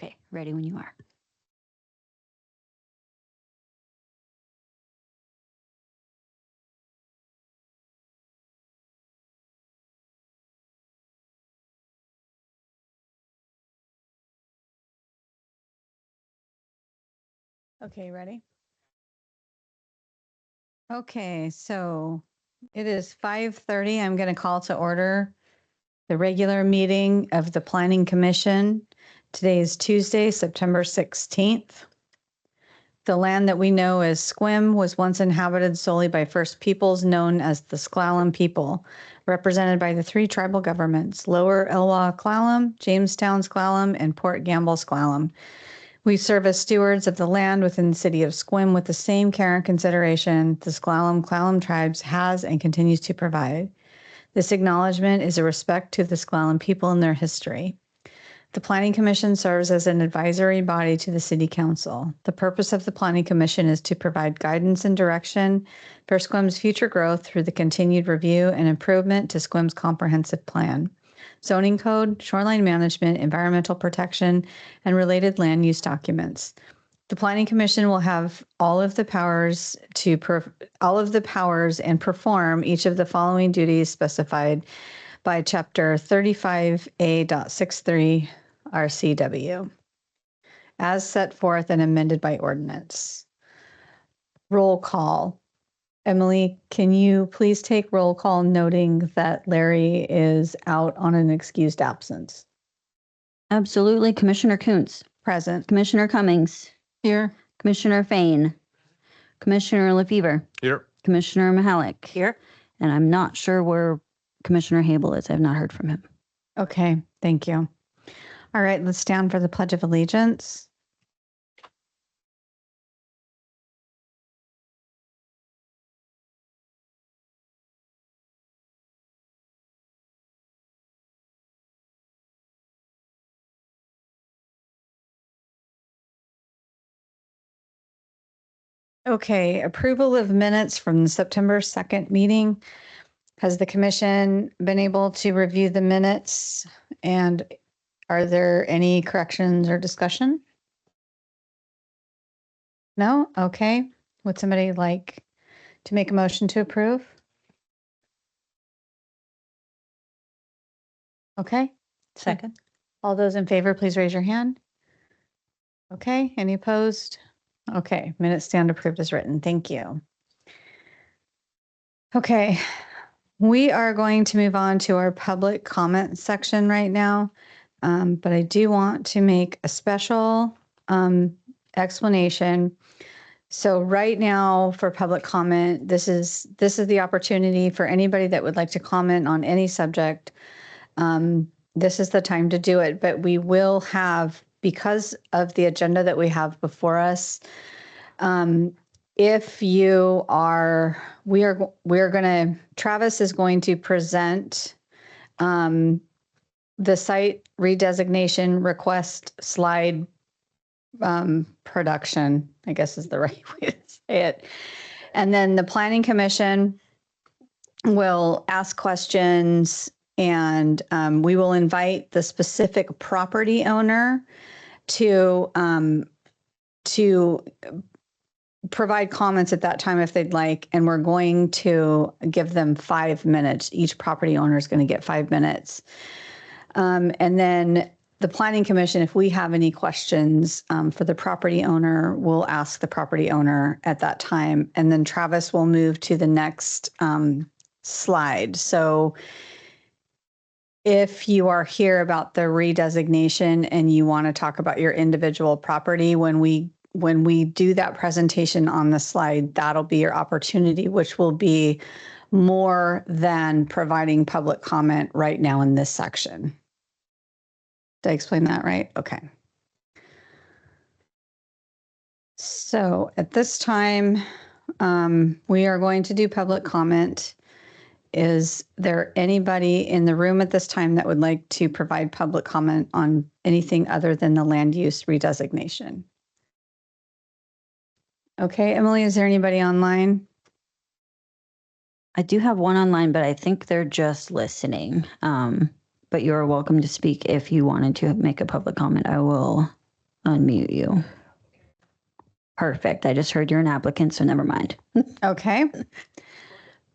Okay, ready when you are. Okay, ready? Okay, so it is 5:30. I'm going to call to order the regular meeting of the Planning Commission. Today is Tuesday, September 16th. The land that we know as Sequim was once inhabited solely by First Peoples known as the S'Klallam people, represented by the three tribal governments, Lower Elwha S'Klallam, Jamestown S'Klallam, and Port Gamble S'Klallam. We serve as stewards of the land within the city of Sequim with the same care and consideration the S'Klallam tribes has and continues to provide. This acknowledgement is a respect to the S'Klallam people and their history. The Planning Commission serves as an advisory body to the City Council. The purpose of the Planning Commission is to provide guidance and direction for Sequim's future growth through the continued review and improvement to Sequim's comprehensive plan, zoning code, shoreline management, environmental protection, and related land use documents. The Planning Commission will have all of the powers and perform each of the following duties specified by Chapter 35A.63 RCW, as set forth and amended by ordinance. Roll call. Emily, can you please take roll call, noting that Larry is out on an excused absence? Absolutely. Commissioner Kuntz. Present. Commissioner Cummings. Here. Commissioner Fain. Commissioner Lefevre. Here. Commissioner Mahalik. Here. And I'm not sure where Commissioner Hable is. I've not heard from him. Okay, thank you. All right, let's stand for the Pledge of Allegiance. Okay, approval of minutes from the September 2nd meeting. Has the commission been able to review the minutes, and are there any corrections or discussion? No? Okay. Would somebody like to make a motion to approve? Okay. Second. All those in favor, please raise your hand. Okay, any opposed? Okay, minutes stand approved as written. Thank you. Okay, we are going to move on to our public comment section right now, but I do want to make a special explanation. So right now for public comment, this is the opportunity for anybody that would like to comment on any subject. This is the time to do it, but we will have, because of the agenda that we have before us, if you are, Travis is going to present the site redesignation request slide production, I guess is the right way to say it. And then the Planning Commission will ask questions, and we will invite the specific property owner to provide comments at that time if they'd like, and we're going to give them 5 minutes. Each property owner is going to get 5 minutes. And then the Planning Commission, if we have any questions for the property owner, we'll ask the property owner at that time. And then Travis will move to the next slide. So if you are here about the redesignation and you want to talk about your individual property, when we do that presentation on the slide, that'll be your opportunity, which will be more than providing public comment right now in this section. Did I explain that right? Okay. So at this time, we are going to do public comment. Is there anybody in the room at this time that would like to provide public comment on anything other than the land use redesignation? Okay, Emily, is there anybody online? I do have one online, but I think they're just listening. But you're welcome to speak if you wanted to make a public comment. I will unmute you. Perfect. I just heard you're an applicant, so never mind. Okay.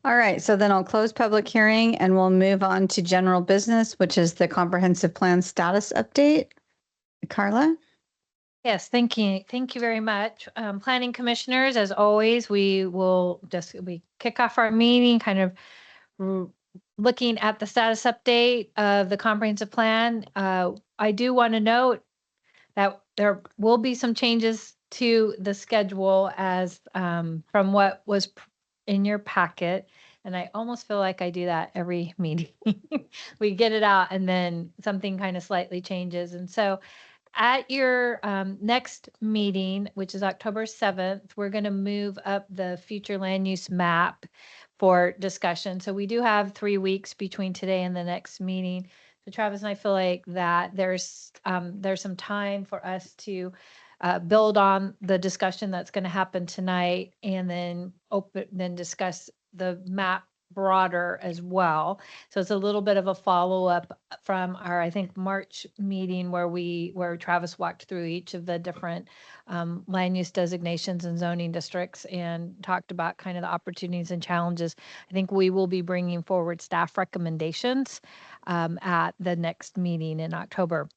All right. So then I'll close public hearing and we'll move on to general business, which is the comprehensive plan status update. Carla? Yes, thank you. Thank you very much. Planning commissioners, as always, we kick off our meeting kind of looking at the status update of the comprehensive plan. I do want to note that there will be some changes to the schedule as from what was in your packet. And I almost feel like I do that every meeting. We get it out and then something kind of slightly changes. And so at your next meeting, which is October 7th, we're going to move up the future land use map for discussion. So we do have 3 weeks between today and the next meeting. So Travis and I feel like that there's some time for us to build on the discussion that's going to happen tonight, and then discuss the map broader as well. So it's a little bit of a follow-up from our, I think, March meeting where Travis walked through each of the different land use designations and zoning districts and talked about kind of the opportunities and challenges. I think we will be bringing forward staff recommendations at the next meeting in October.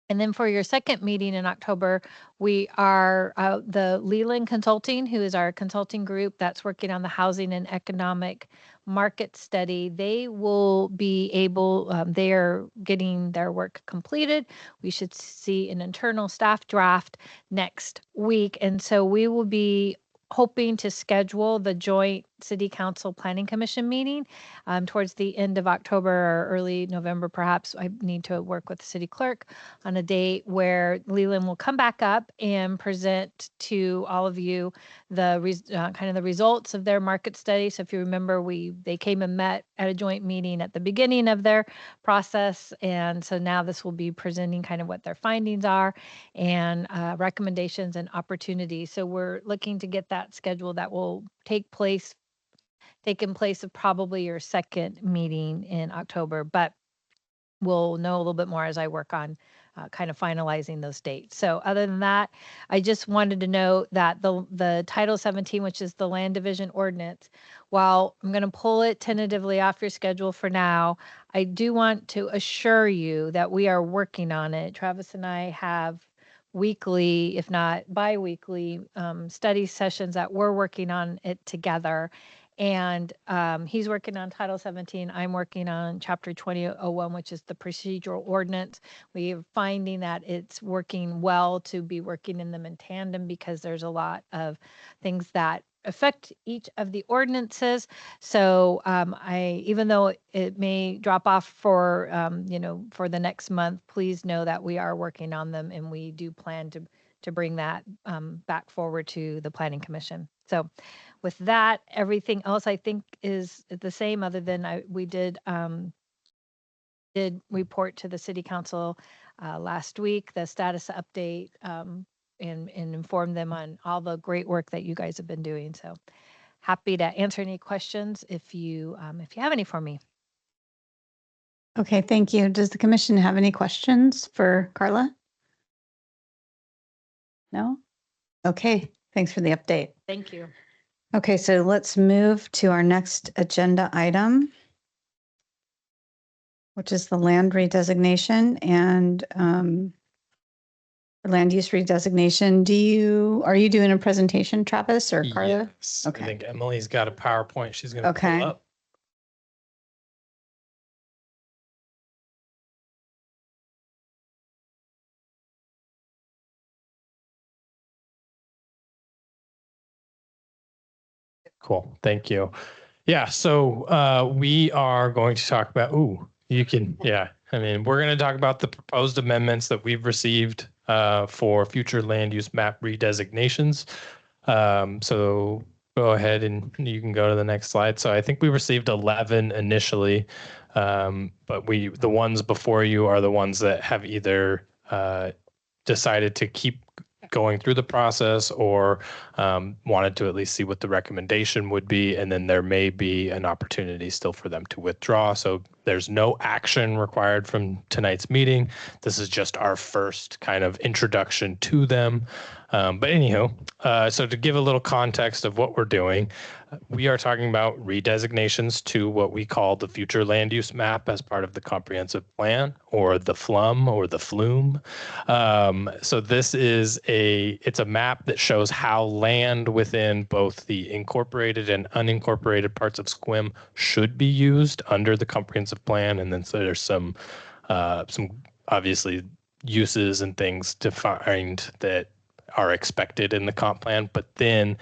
And then for your second meeting in October, we are the Leland Consulting, who is our consulting group that's working on the housing and economic market study. They will be able, they are getting their work completed. We should see an internal staff draft next week. And so we will be hoping to schedule the joint City Council Planning Commission meeting towards the end of October or early November, perhaps. I need to work with the city clerk on a date where Leland will come back up and present to all of you the kind of the results of their market study. So if you remember, they came and met at a joint meeting at the beginning of their process, and so now this will be presenting kind of what their findings are and recommendations and opportunities. So we're looking to get that schedule that will taken place of probably your second meeting in October, but we'll know a little bit more as I work on kind of finalizing those dates. So other than that, I just wanted to note that the Title 17, which is the land division ordinance, while I'm going to pull it tentatively off your schedule for now, I do want to assure you that we are working on it. Travis and I have weekly, if not bi-weekly, study sessions that we're working on it together. And he's working on Title 17. I'm working on Chapter 2001, which is the procedural ordinance. We are finding that it's working well to be working in them in tandem because there's a lot of things that affect each of the ordinances. So even though it may drop off for for the next month, please know that we are working on them and we do plan to bring that back forward to the Planning Commission. So with that, everything else I think is the same, other than we did report to the City Council last week, the status update, and inform them on all the great work that you guys have been doing. So happy to answer any questions if you have any for me. Okay, thank you. Does the commission have any questions for Carla? No? Okay, thanks for the update. Thank you. Okay, so let's move to our next agenda item, which is the land redesignation and land use redesignation. Are you doing a presentation, Travis or Carla? Yes. Okay. I think Emily's got a PowerPoint she's going to Okay. pull up. Cool. Thank you. Yeah. So we are going to talk about, yeah. I mean, we're going to talk about the proposed amendments that we've received for future land use map redesignations. So go ahead and you can go to the next slide. So I think we received 11 initially, but the ones before you are the ones that have either decided to keep going through the process or wanted to at least see what the recommendation would be. And then there may be an opportunity still for them to withdraw. So there's no action required from tonight's meeting. This is just our first kind of introduction to them. But anywho, so to give a little context of what we're doing, we are talking about redesignations to what we call the future land use map as part of the comprehensive plan, or the FLUM or the FLUME. So this is it's a map that shows how land within both the incorporated and unincorporated parts of SQUIM should be used under the comprehensive plan. And then so there's some obviously uses and things defined that are expected in the comp plan. But then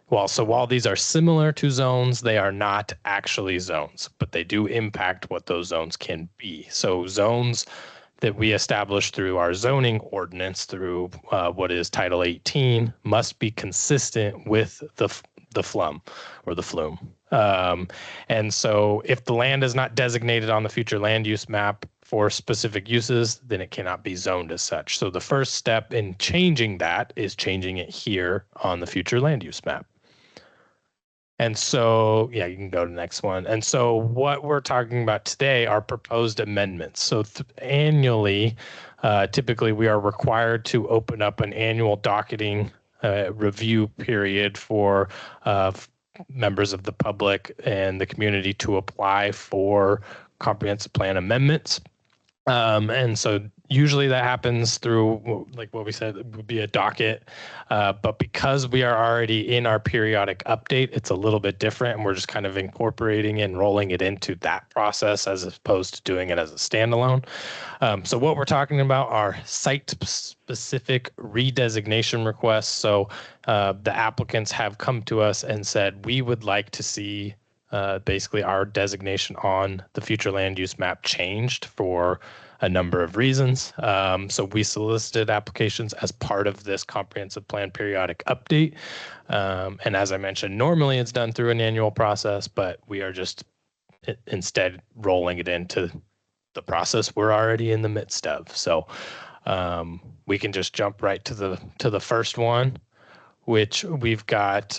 while these are similar to zones, they are not actually zones, but they do impact what those zones can be. So zones that we establish through our zoning ordinance, through what is Title 18, must be consistent with the FLUM or the FLUME. And so if the land is not designated on the future land use map for specific uses, then it cannot be zoned as such. So the first step in changing that is changing it here on the future land use map. And so, yeah, you can go to the next one. And so what we're talking about today are proposed amendments. So annually, typically we are required to open up an annual docketing review period for members of the public and the community to apply for comprehensive plan amendments. And so usually that happens through, like what we said, it would be a docket. But because we are already in our periodic update, it's a little bit different. And we're just kind of incorporating and rolling it into that process as opposed to doing it as a standalone. So what we're talking about are site-specific redesignation requests. So the applicants have come to us and said, we would like to see basically our designation on the future land use map changed for a number of reasons. So we solicited applications as part of this comprehensive plan periodic update. And as I mentioned, normally it's done through an annual process, but we are just instead rolling it into the process we're already in the midst of. So we can just jump right to the first one, which we've got.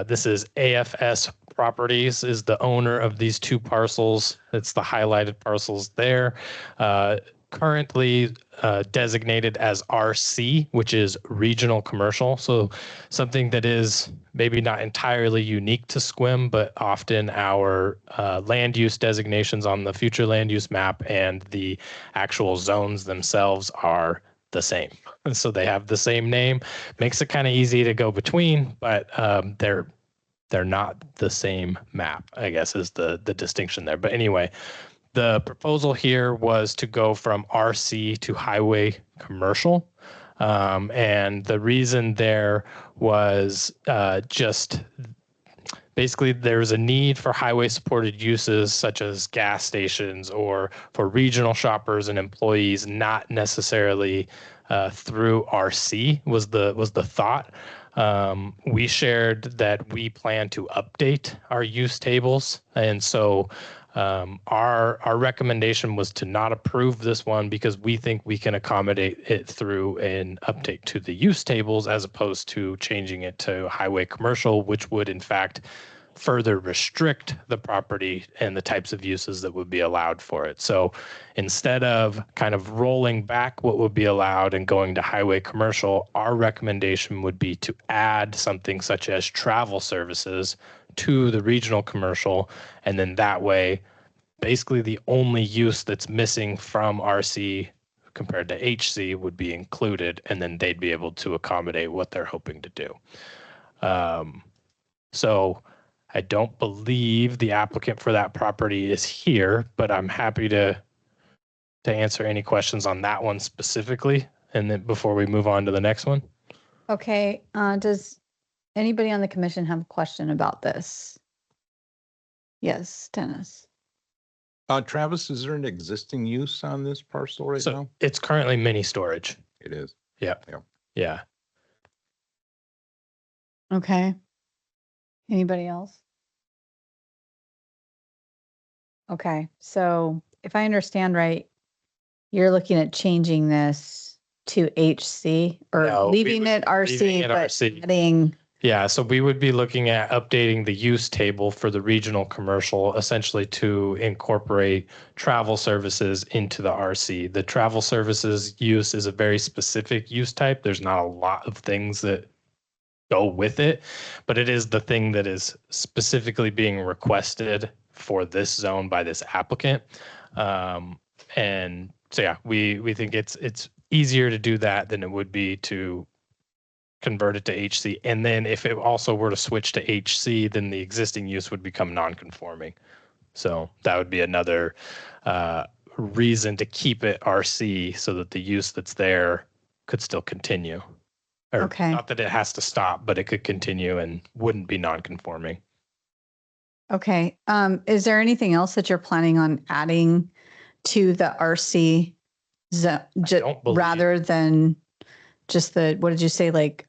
This is AFS Properties is the owner of these two parcels. It's the highlighted parcels there. Currently designated as RC, which is regional commercial. So something that is maybe not entirely unique to SQUIM, but often our land use designations on the future land use map and the actual zones themselves are the same. And so they have the same name. Makes it kind of easy to go between, but they're not the same map, I guess, is the distinction there. But anyway, the proposal here was to go from RC to highway commercial. And the reason there was just basically there was a need for highway supported uses such as gas stations or for regional shoppers and employees, not necessarily through RC was the thought. We shared that we plan to update our use tables. And so our recommendation was to not approve this one because we think we can accommodate it through an update to the use tables as opposed to changing it to highway commercial, which would in fact further restrict the property and the types of uses that would be allowed for it. So instead of kind of rolling back what would be allowed and going to highway commercial, our recommendation would be to add something such as travel services to the regional commercial. And then that way, basically the only use that's missing from RC compared to HC would be included, and then they'd be able to accommodate what they're hoping to do. So I don't believe the applicant for that property is here, but I'm happy to answer any questions on that one specifically. And then before we move on to the next one. Okay, does anybody on the commission have a question about this? Yes, Dennis. Travis, is there an existing use on this parcel right now? It's currently mini storage. It is. Yeah. Yeah. Yeah. Okay. Anybody else? Okay, so if I understand right, you're looking at changing this to HC or No, leaving it RC, leaving it but RC. adding Yeah, so we would be looking at updating the use table for the regional commercial, essentially to incorporate travel services into the RC. The travel services use is a very specific use type. There's not a lot of things that go with it, but it is the thing that is specifically being requested for this zone by this applicant. And so, yeah, we think it's easier to do that than it would be to convert it to HC. And then if it also were to switch to HC, then the existing use would become non-conforming. So that would be another reason to keep it RC so that the use that's there could still continue. Or Okay. not that it has to stop, but it could continue and wouldn't be non-conforming. Okay. Is there anything else that you're planning on adding to the RC don't believe- rather than just the, what did you say, like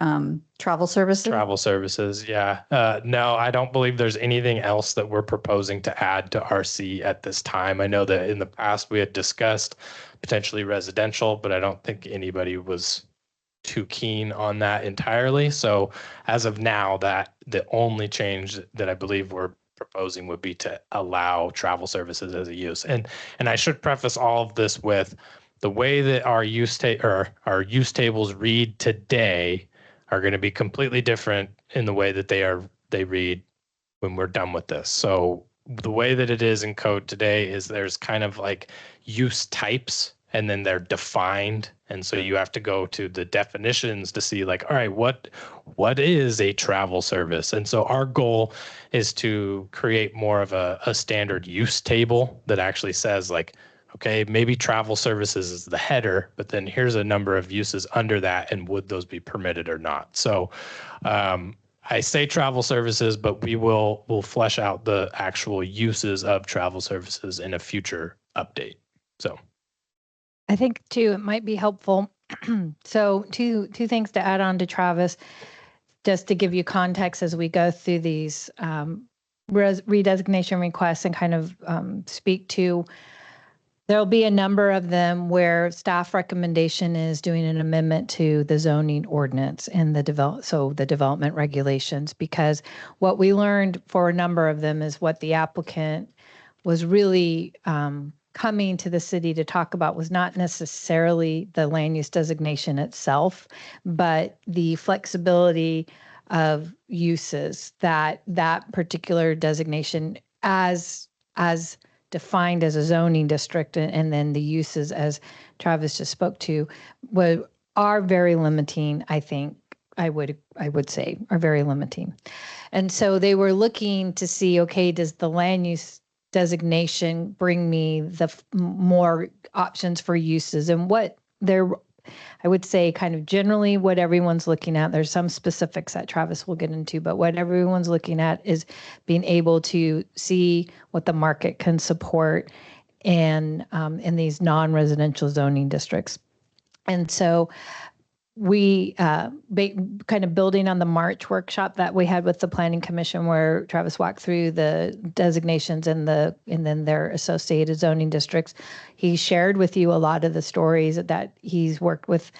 travel services? Travel services, yeah. No, I don't believe there's anything else that we're proposing to add to RC at this time. I know that in the past we had discussed potentially residential, but I don't think anybody was too keen on that entirely. So as of now, that the only change that I believe we're proposing would be to allow travel services as a use. And I should preface all of this with the way that our use tables read today are going to be completely different in the way that they read when we're done with this. So the way that it is in code today is there's kind of like use types, and then they're defined. And so you have to go to the definitions to see like, all right, what is a travel service? And so our goal is to create more of a standard use table that actually says like, okay, maybe travel services is the header, but then here's a number of uses under that, and would those be permitted or not? So I say travel services, but we'll flesh out the actual uses of travel services in a future update. So I think too, it might be helpful. So two things to add on to Travis, just to give you context as we go through these redesignation requests and kind of speak to. There'll be a number of them where staff recommendation is doing an amendment to the zoning ordinance and the development regulations, because what we learned for a number of them is what the applicant was really coming to the city to talk about was not necessarily the land use designation itself, but the flexibility of uses that particular designation as defined as a zoning district, and then the uses, as Travis just spoke to, are very limiting. I think I would say are very limiting. And so they were looking to see, okay, does the land use designation bring me the more options for uses? And what I would say kind of generally what everyone's looking at, there's some specifics that Travis will get into, but what everyone's looking at is being able to see what the market can support in these non-residential zoning districts. And so we kind of building on the March workshop that we had with the Planning Commission, where Travis walked through the designations and then their associated zoning districts. He shared with you a lot of the stories that he's worked with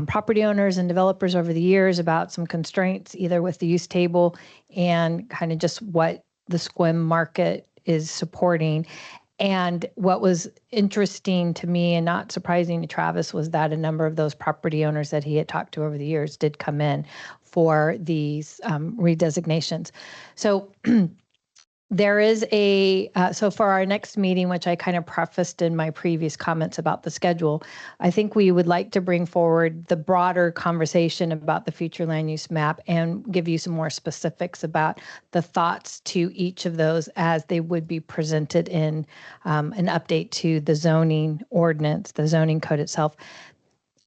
property owners and developers over the years about some constraints, either with the use table and kind of just what the SQUIM market is supporting. And what was interesting to me and not surprising to Travis was that a number of those property owners that he had talked to over the years did come in for these redesignations. So there is so for our next meeting, which I kind of prefaced in my previous comments about the schedule, I think we would like to bring forward the broader conversation about the future land use map and give you some more specifics about the thoughts to each of those as they would be presented in an update to the zoning ordinance, the zoning code itself.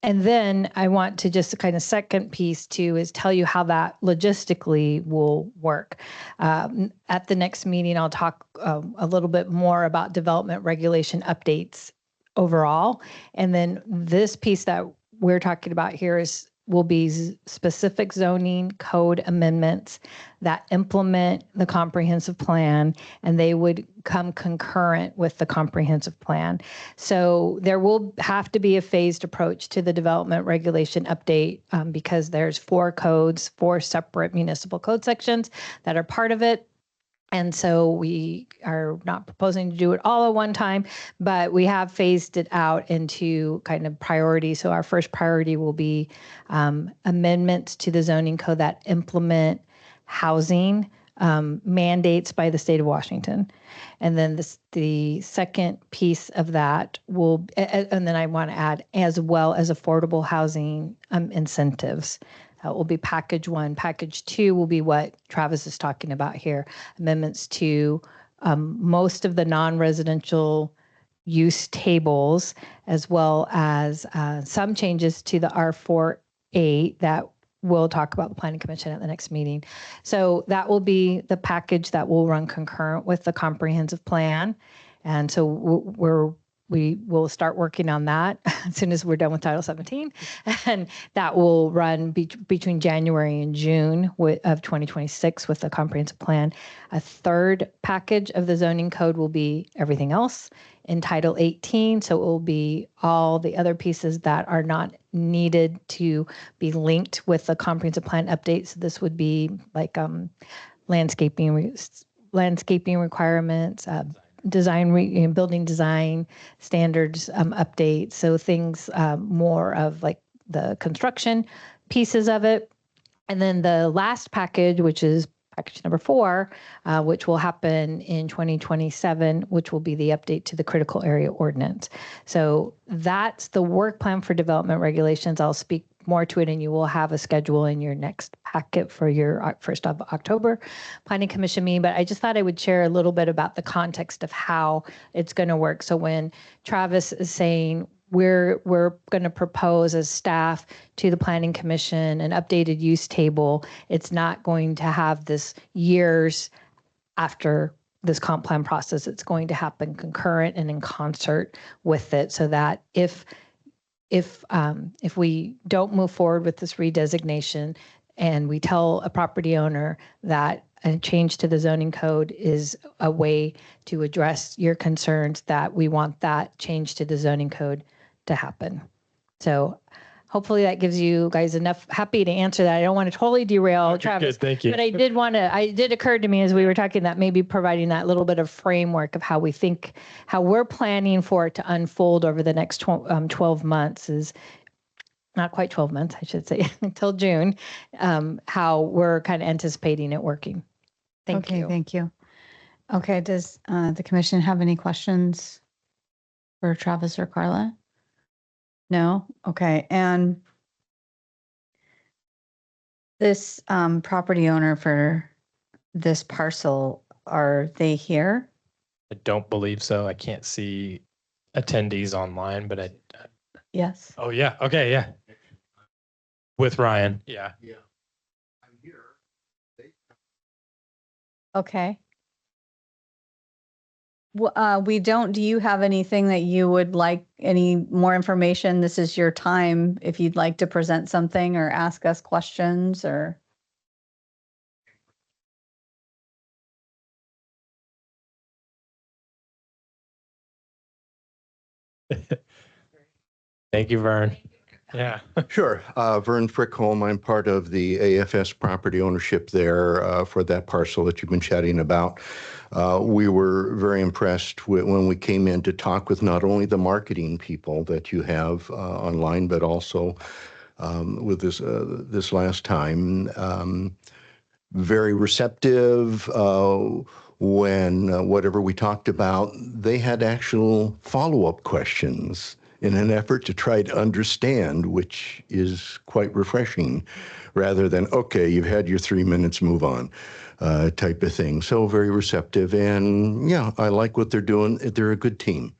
And then I want to just kind of second piece too is tell you how that logistically will work. At the next meeting, I'll talk a little bit more about development regulation updates overall. And then this piece that we're talking about here is will be specific zoning code amendments that implement the comprehensive plan, and they would come concurrent with the comprehensive plan. So there will have to be a phased approach to the development regulation update because there's 4 codes, 4 separate municipal code sections that are part of it. And so we are not proposing to do it all at one time, but we have phased it out into kind of priorities. So our first priority will be amendments to the zoning code that implement housing mandates by the state of Washington. And then the second piece of that will, and then I want to add, as well as affordable housing incentives. That will be package 1. Package 2 will be what Travis is talking about here, amendments to most of the non-residential use tables, as well as some changes to the R4A that we'll talk about the Planning Commission at the next meeting. So that will be the package that will run concurrent with the comprehensive plan. And so we will start working on that as soon as we're done with Title 17. And that will run between January and June of 2026 with the comprehensive plan. A third package of the zoning code will be everything else in Title 18. So it will be all the other pieces that are not needed to be linked with the comprehensive plan update. So this would be like landscaping requirements, building design standards updates. So things more of like the construction pieces of it. And then the last package, which is package number 4, which will happen in 2027, which will be the update to the critical area ordinance. So that's the work plan for development regulations. I'll speak more to it, and you will have a schedule in your next packet for your 1st of October Planning Commission meeting. But I just thought I would share a little bit about the context of how it's going to work. So when Travis is saying we're going to propose as staff to the Planning Commission an updated use table, it's not going to have this years after this comp plan process. It's going to happen concurrent and in concert with it, so that if we don't move forward with this redesignation and we tell a property owner that a change to the zoning code is a way to address your concerns, that we want that change to the zoning code to happen. So hopefully that gives you guys enough. Happy to answer that. I don't want to totally derail Travis. Good, thank you. But it did occur to me as we were talking that maybe providing that little bit of framework of how we're planning for it to unfold over the next 12 months is not quite 12 months, I should say, until June, how we're kind of anticipating it working. Thank you. Thank you. Okay, does the commission have any questions for Travis or Carla? No? Okay, and this property owner for this parcel, are they here? I don't believe so. I can't see attendees online, but Yes. oh yeah. Okay. Yeah. With Ryan. Yeah. Okay. We don't, do you have anything that you would like, any more information? This is your time if you'd like to present something or ask us questions or. Thank you, Vern. Yeah. Sure. Vern Frickholm, I'm part of the AFS property ownership there for that parcel that you've been chatting about. We were very impressed when we came in to talk with not only the marketing people that you have online, but also with this last time. Very receptive. When whatever we talked about, they had actual follow-up questions in an effort to try to understand, which is quite refreshing, rather than, okay, you've had your 3 minutes, move on, type of thing. So very receptive. And yeah, I like what they're doing. They're a good team.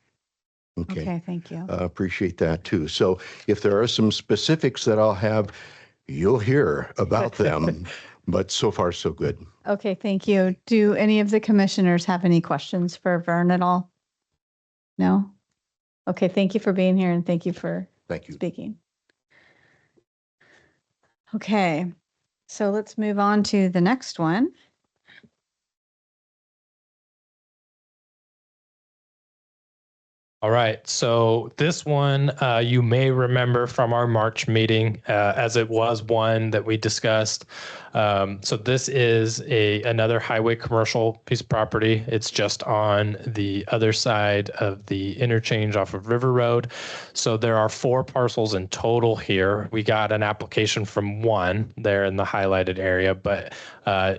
Okay, thank you. Appreciate that too. So if there are some specifics that I'll have, you'll hear about them. But so far, so good. Okay, thank you. Do any of the commissioners have any questions for Vern at all? No? Okay, thank you for being here and thank you for Thank you. speaking. Okay, so let's move on to the next one. All right. So this one, you may remember from our March meeting, as it was one that we discussed. So this is another highway commercial piece of property. It's just on the other side of the interchange off of River Road. So there are 4 parcels in total here. We got an application from one there in the highlighted area, but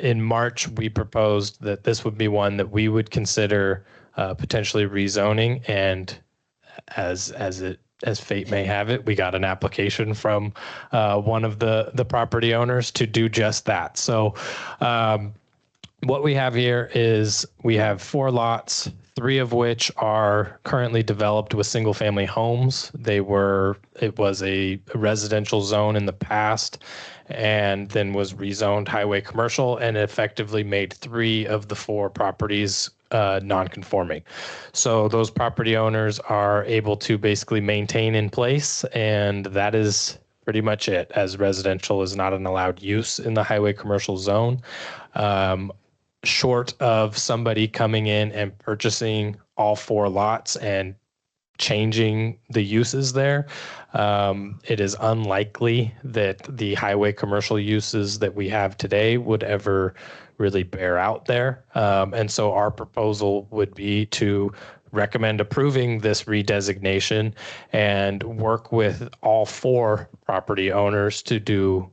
in March we proposed that this would be one that we would consider potentially rezoning, and as fate may have it, we got an application from one of the property owners to do just that. So what we have here is we have 4 lots, 3 of which are currently developed with single family homes. It was a residential zone in the past, and then was rezoned highway commercial, and effectively made 3 of the 4 properties non-conforming. So those property owners are able to basically maintain in place, and that is pretty much it, as residential is not an allowed use in the highway commercial zone. Short of somebody coming in and purchasing all 4 lots and changing the uses there, it is unlikely that the highway commercial uses that we have today would ever really bear out there. And so our proposal would be to recommend approving this redesignation and work with all 4 property owners to do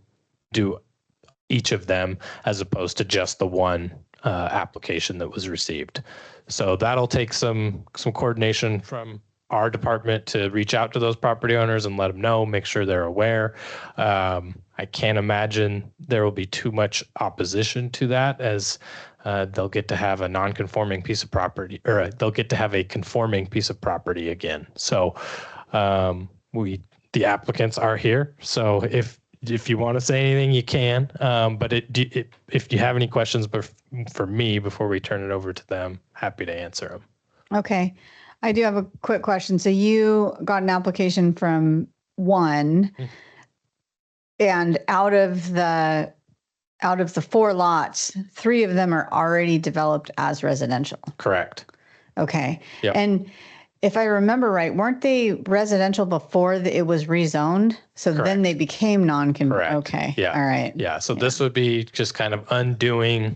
each of them, as opposed to just the one application that was received. So that'll take some coordination from our department to reach out to those property owners and let them know, make sure they're aware. I can't imagine there will be too much opposition to that, as they'll get to have a non-conforming piece of property, or they'll get to have a conforming piece of property again. So the applicants are here. So if you want to say anything, you can. But if you have any questions for me before we turn it over to them, happy to answer them. Okay. I do have a quick question. So you got an application from one, and out of the 4 lots, 3 of them are already developed as residential. Correct. Okay. Yep. And if I remember right, weren't they residential before it was rezoned? So Correct. Then they became Correct. Okay. Yeah. All right. Yeah. So this would be just kind of undoing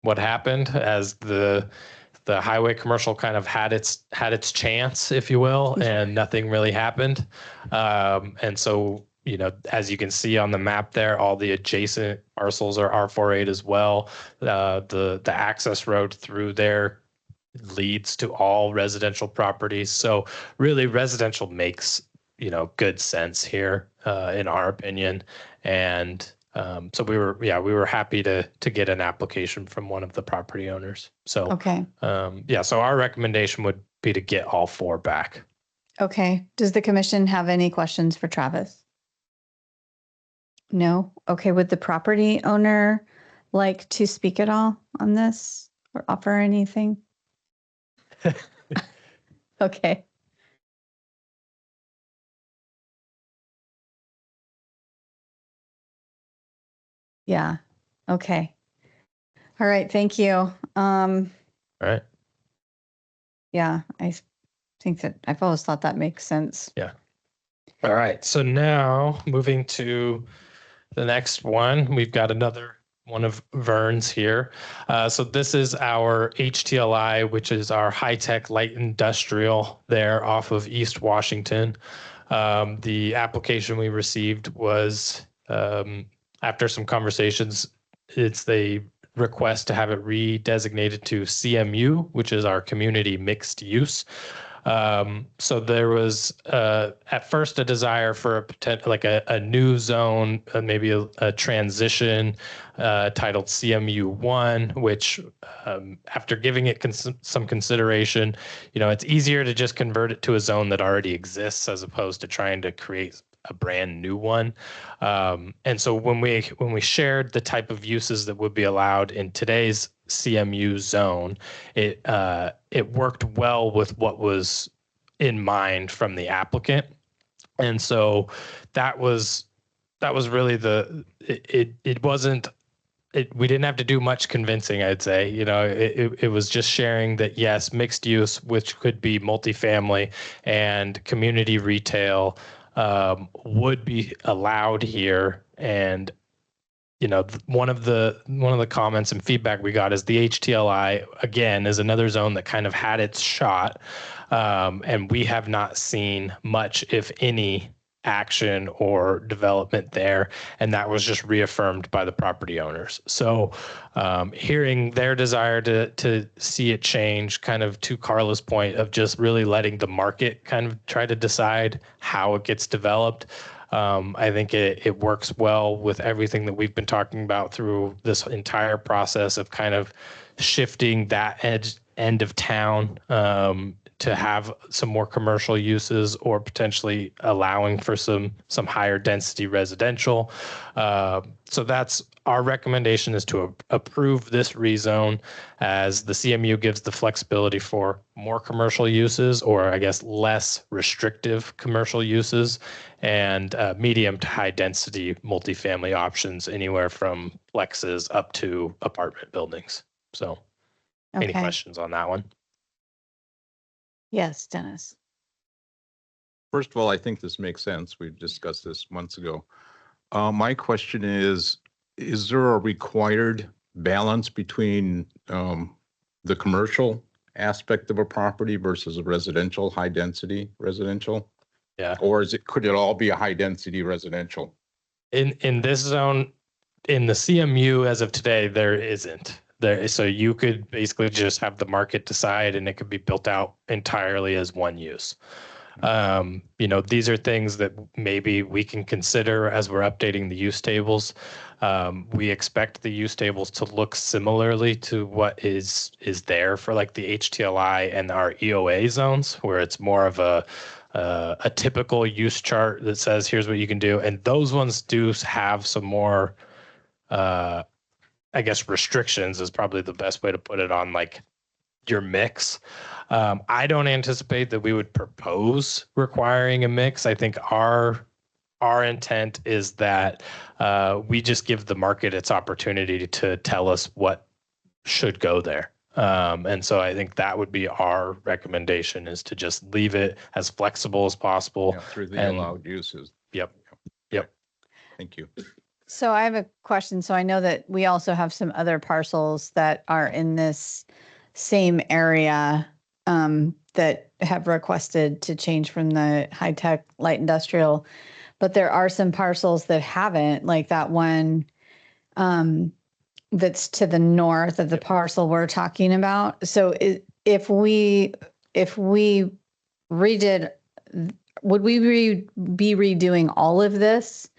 what happened, as the highway commercial kind of had its chance, if you will, and nothing really happened. And so, as you can see on the map there, all the adjacent parcels are R48 as well. The access road through there leads to all residential properties. So really, residential makes good sense here, in our opinion. And so we were happy to get an application from one of the property owners. So Okay. So our recommendation would be to get all 4 back. Okay. Does the commission have any questions for Travis? No? Okay. Would the property owner like to speak at all on this or offer anything? Okay. Yeah. Okay. All right. Thank you. All right. Yeah, I think that I've always thought that makes sense. Yeah. All right. So now moving to the next one, we've got another one of Vern's here. So this is our HTLI, which is our high-tech light industrial there off of East Washington. The application we received was, after some conversations, it's the request to have it redesignated to CMU, which is our community mixed use. So there was at first a desire for a potential, like a new zone, maybe a transition titled CMU1, which after giving it some consideration, it's easier to just convert it to a zone that already exists, as opposed to trying to create a brand new one. And so when we shared the type of uses that would be allowed in today's CMU zone, it worked well with what was in mind from the applicant. And so that was really it wasn't, we didn't have to do much convincing, I'd say. It was just sharing that, yes, mixed use, which could be multifamily and community retail, would be allowed here. And, one of the comments and feedback we got is the HTLI, again, is another zone that kind of had its shot. And we have not seen much, if any, action or development there, and that was just reaffirmed by the property owners. So hearing their desire to see it change, kind of to Carla's point of just really letting the market kind of try to decide how it gets developed, I think it works well with everything that we've been talking about through this entire process of kind of shifting that end of town to have some more commercial uses, or potentially allowing for some higher density residential. So that's our recommendation, is to approve this rezone, as the CMU gives the flexibility for more commercial uses, or I guess less restrictive commercial uses, and medium to high density multifamily options, anywhere from plexes up to apartment buildings. So any Okay. questions on that one? Yes, Dennis. First of all, I think this makes sense. We've discussed this months ago. My question is there a required balance between the commercial aspect of a property versus a residential, high density residential? Yeah. Or could it all be a high density residential? In this zone, in the CMU as of today, there isn't. So you could basically just have the market decide, and it could be built out entirely as one use. These are things that maybe we can consider as we're updating the use tables. We expect the use tables to look similarly to what is there for like the HTLI and our EOA zones, where it's more of a typical use chart that says, here's what you can do. And those ones do have some more, I guess, restrictions is probably the best way to put it, on like your mix. I don't anticipate that we would propose requiring a mix. I think our intent is that we just give the market its opportunity to tell us what should go there. And so I think that would be our recommendation, is to just leave it as flexible as possible. Yeah, through the And- allowed uses. Yep. Thank you. So I have a question. So I know that we also have some other parcels that are in this same area that have requested to change from the high-tech light industrial, but there are some parcels that haven't, like that one that's to the north of the parcel we're talking about. So if we redid, would we be redoing all of this?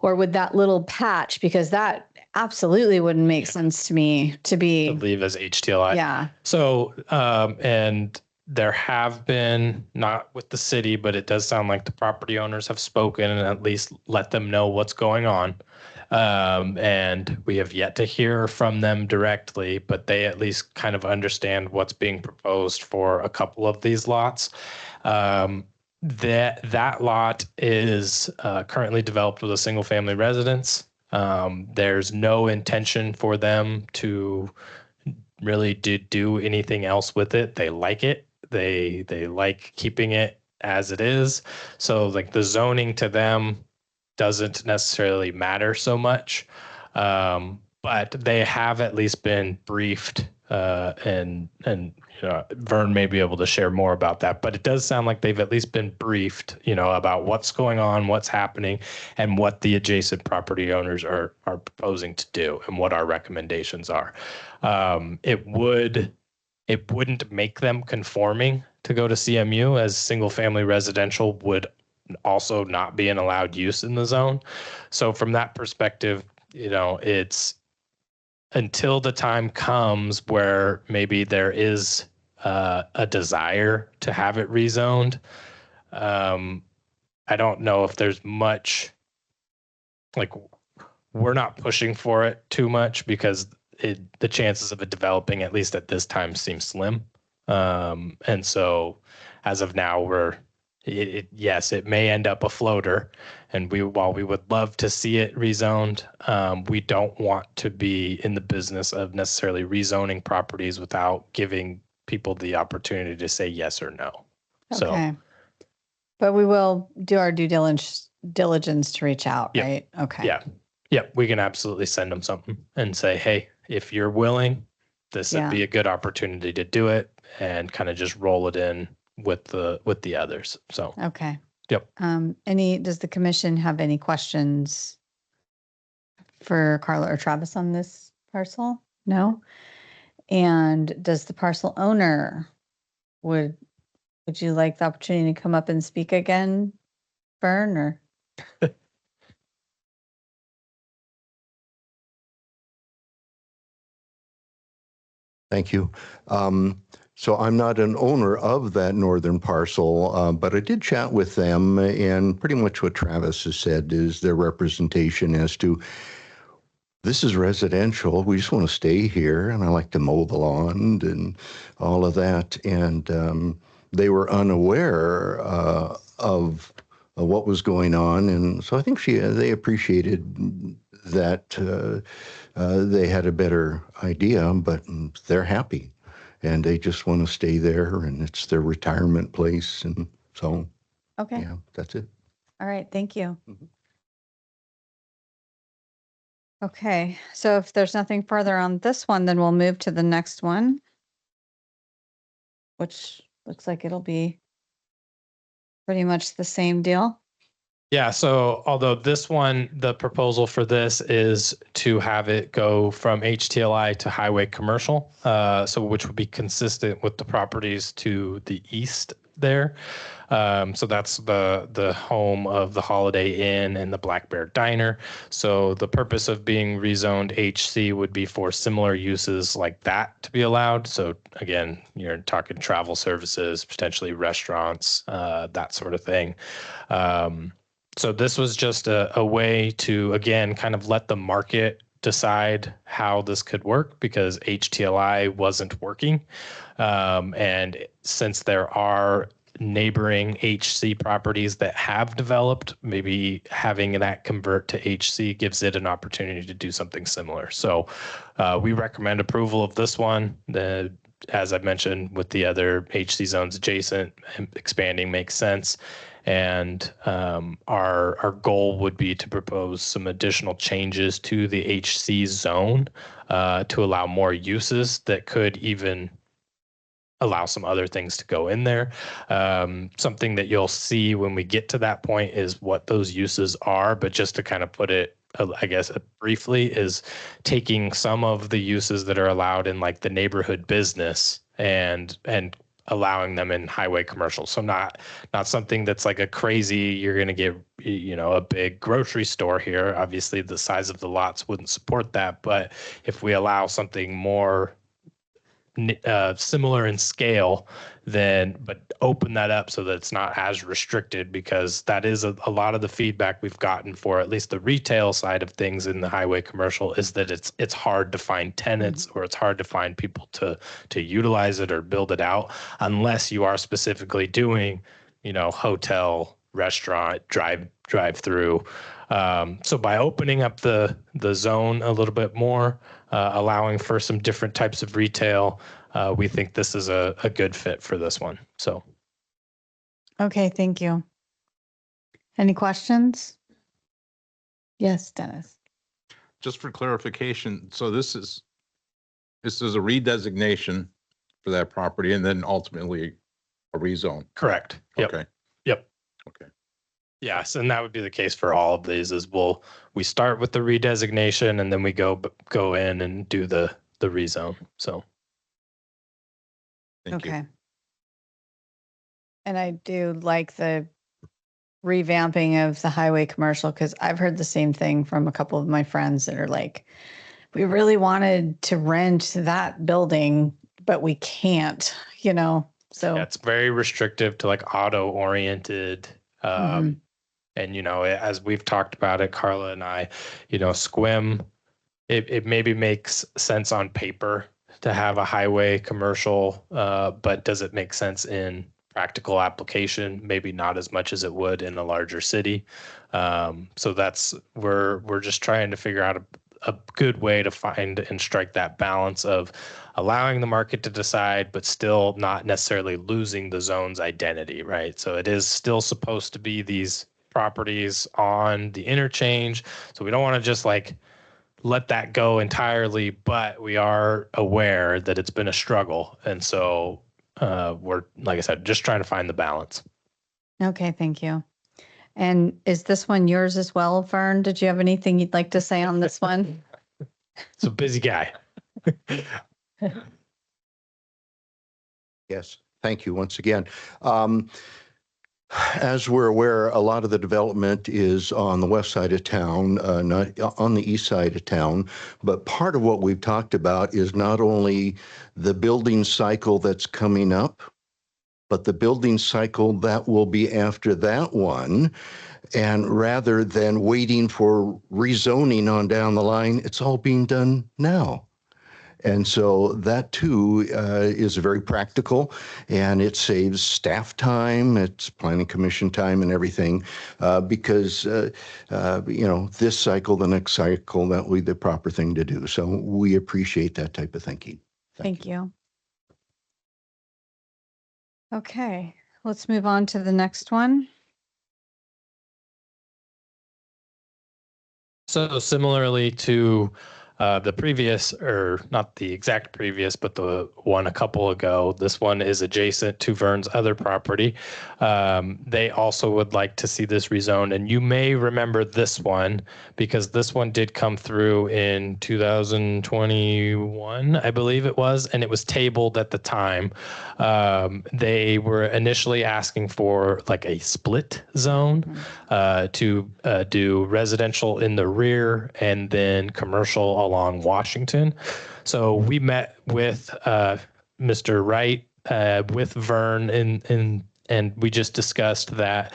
Or would that little patch, because that absolutely wouldn't make sense to me to be, Leave as HTLI. yeah. So, and there have been, not with the city, but it does sound like the property owners have spoken and at least let them know what's going on. And we have yet to hear from them directly, but they at least kind of understand what's being proposed for a couple of these lots. That lot is currently developed with a single family residence. There's no intention for them to really do anything else with it. They like it. They like keeping it as it is. So like the zoning to them doesn't necessarily matter so much. But they have at least been briefed, and Vern may be able to share more about that, but it does sound like they've at least been briefed, about what's going on, what's happening, and what the adjacent property owners are proposing to do, and what our recommendations are. It wouldn't make them conforming to go to CMU, as single family residential would also not be an allowed use in the zone. So from that perspective, it's until the time comes where maybe there is a desire to have it rezoned. I don't know if there's much, like, we're not pushing for it too much, because the chances of it developing, at least at this time, seem slim. And so as of now, we're yes, it may end up a floater. And while we would love to see it rezoned, we don't want to be in the business of necessarily rezoning properties without giving people the opportunity to say yes or no. So, Okay. But we will do our due diligence to reach out, Yep. right? Okay. yeah, we can absolutely send them something and say, hey, if you're willing, this would Yeah. be a good opportunity to do it, and kind of just roll it in with the others. So, Okay. Yep. Does the commission have any questions for Carla or Travis on this parcel? No? And does the parcel owner, would you like the opportunity to come up and speak again, Vern, or? Thank you. So I'm not an owner of that northern parcel, but I did chat with them, and pretty much what Travis has said is their representation as to this is residential. We just want to stay here, and I like to mow the lawn and all of that. And they were unaware of what was going on, and so I think they appreciated that they had a better idea, but they're happy, and they just want to stay there, and it's their retirement place, and so Okay. yeah, that's it. All right. Thank you. Mhm. Okay. So if there's nothing further on this one, then we'll move to the next one, which looks like it'll be pretty much the same deal. yeah, so although this one, the proposal for this is to have it go from HTLI to highway commercial, so which would be consistent with the properties to the east there. So that's the home of the Holiday Inn and the Black Bear Diner. So the purpose of being rezoned HC would be for similar uses like that to be allowed. So again, you're talking travel services, potentially restaurants, that sort of thing. So this was just a way to, again, kind of let the market decide how this could work, because HTLI wasn't working. And since there are neighboring HC properties that have developed, maybe having that convert to HC gives it an opportunity to do something similar. So we recommend approval of this one. As I mentioned, with the other HC zones adjacent, expanding makes sense. And our goal would be to propose some additional changes to the HC zone to allow more uses that could even allow some other things to go in there. Something that you'll see when we get to that point is what those uses are, but just to kind of put it, I guess, briefly, is taking some of the uses that are allowed in like the neighborhood business and allowing them in highway commercial. So not something that's like a crazy, you're going to get, a big grocery store here. Obviously the size of the lots wouldn't support that, but if we allow something more similar in scale, but open that up so that it's not as restricted, because that is a lot of the feedback we've gotten for at least the retail side of things in the highway commercial is that it's hard to find tenants, or it's hard to find people to utilize it or build it out unless you are specifically doing, hotel, restaurant, drive through. So by opening up the zone a little bit more, allowing for some different types of retail, we think this is a good fit for this one. So, Okay. Thank you. Any questions? Yes, Dennis. Just for clarification, so this is a redesignation for that property and then ultimately a rezone. correct. Yep. Okay. Yep. Okay. Yes, and that would be the case for all of these. Is we start with the redesignation and then we go in and do the rezone. So, Thank you. Okay. And I do like the revamping of the highway commercial, because I've heard the same thing from a couple of my friends that are like, we really wanted to rent that building, but we can't, so. yeah, it's very restrictive to like auto oriented. Mhm. And, as we've talked about it, Carla and I, Squim, it maybe makes sense on paper to have a highway commercial, but does it make sense in practical application, maybe not as much as it would in a larger city. So that's we're just trying to figure out a good way to find and strike that balance of allowing the market to decide, but still not necessarily losing the zone's identity, right? So it is still supposed to be these properties on the interchange. So we don't want to just like let that go entirely, but we are aware that it's been a struggle. And so we're, like I said, just trying to find the balance. Okay, thank you. And is this one yours as well, Vern? Did you have anything you'd like to say on this one? It's a busy guy. Yes, thank you once again. As we're aware, a lot of the development is on the west side of town, not on the east side of town. But part of what we've talked about is not only the building cycle that's coming up, but the building cycle that will be after that one. And rather than waiting for rezoning on down the line, it's all being done now. And so that too is very practical, and it saves staff time, it's planning commission time and everything, because this cycle, the next cycle, that will be the proper thing to do. So we appreciate that type of thinking. Thank you. Okay, let's move on to the next one. So similarly to the previous, or not the exact previous, but the one a couple ago, this one is adjacent to Vern's other property. They also would like to see this rezoned, and you may remember this one because this one did come through in 2021, I believe it was, and it was tabled at the time. They were initially asking for like a split zone to do residential in the rear and then commercial along Washington. So we met with Mr. Wright, with Vern, and we just discussed that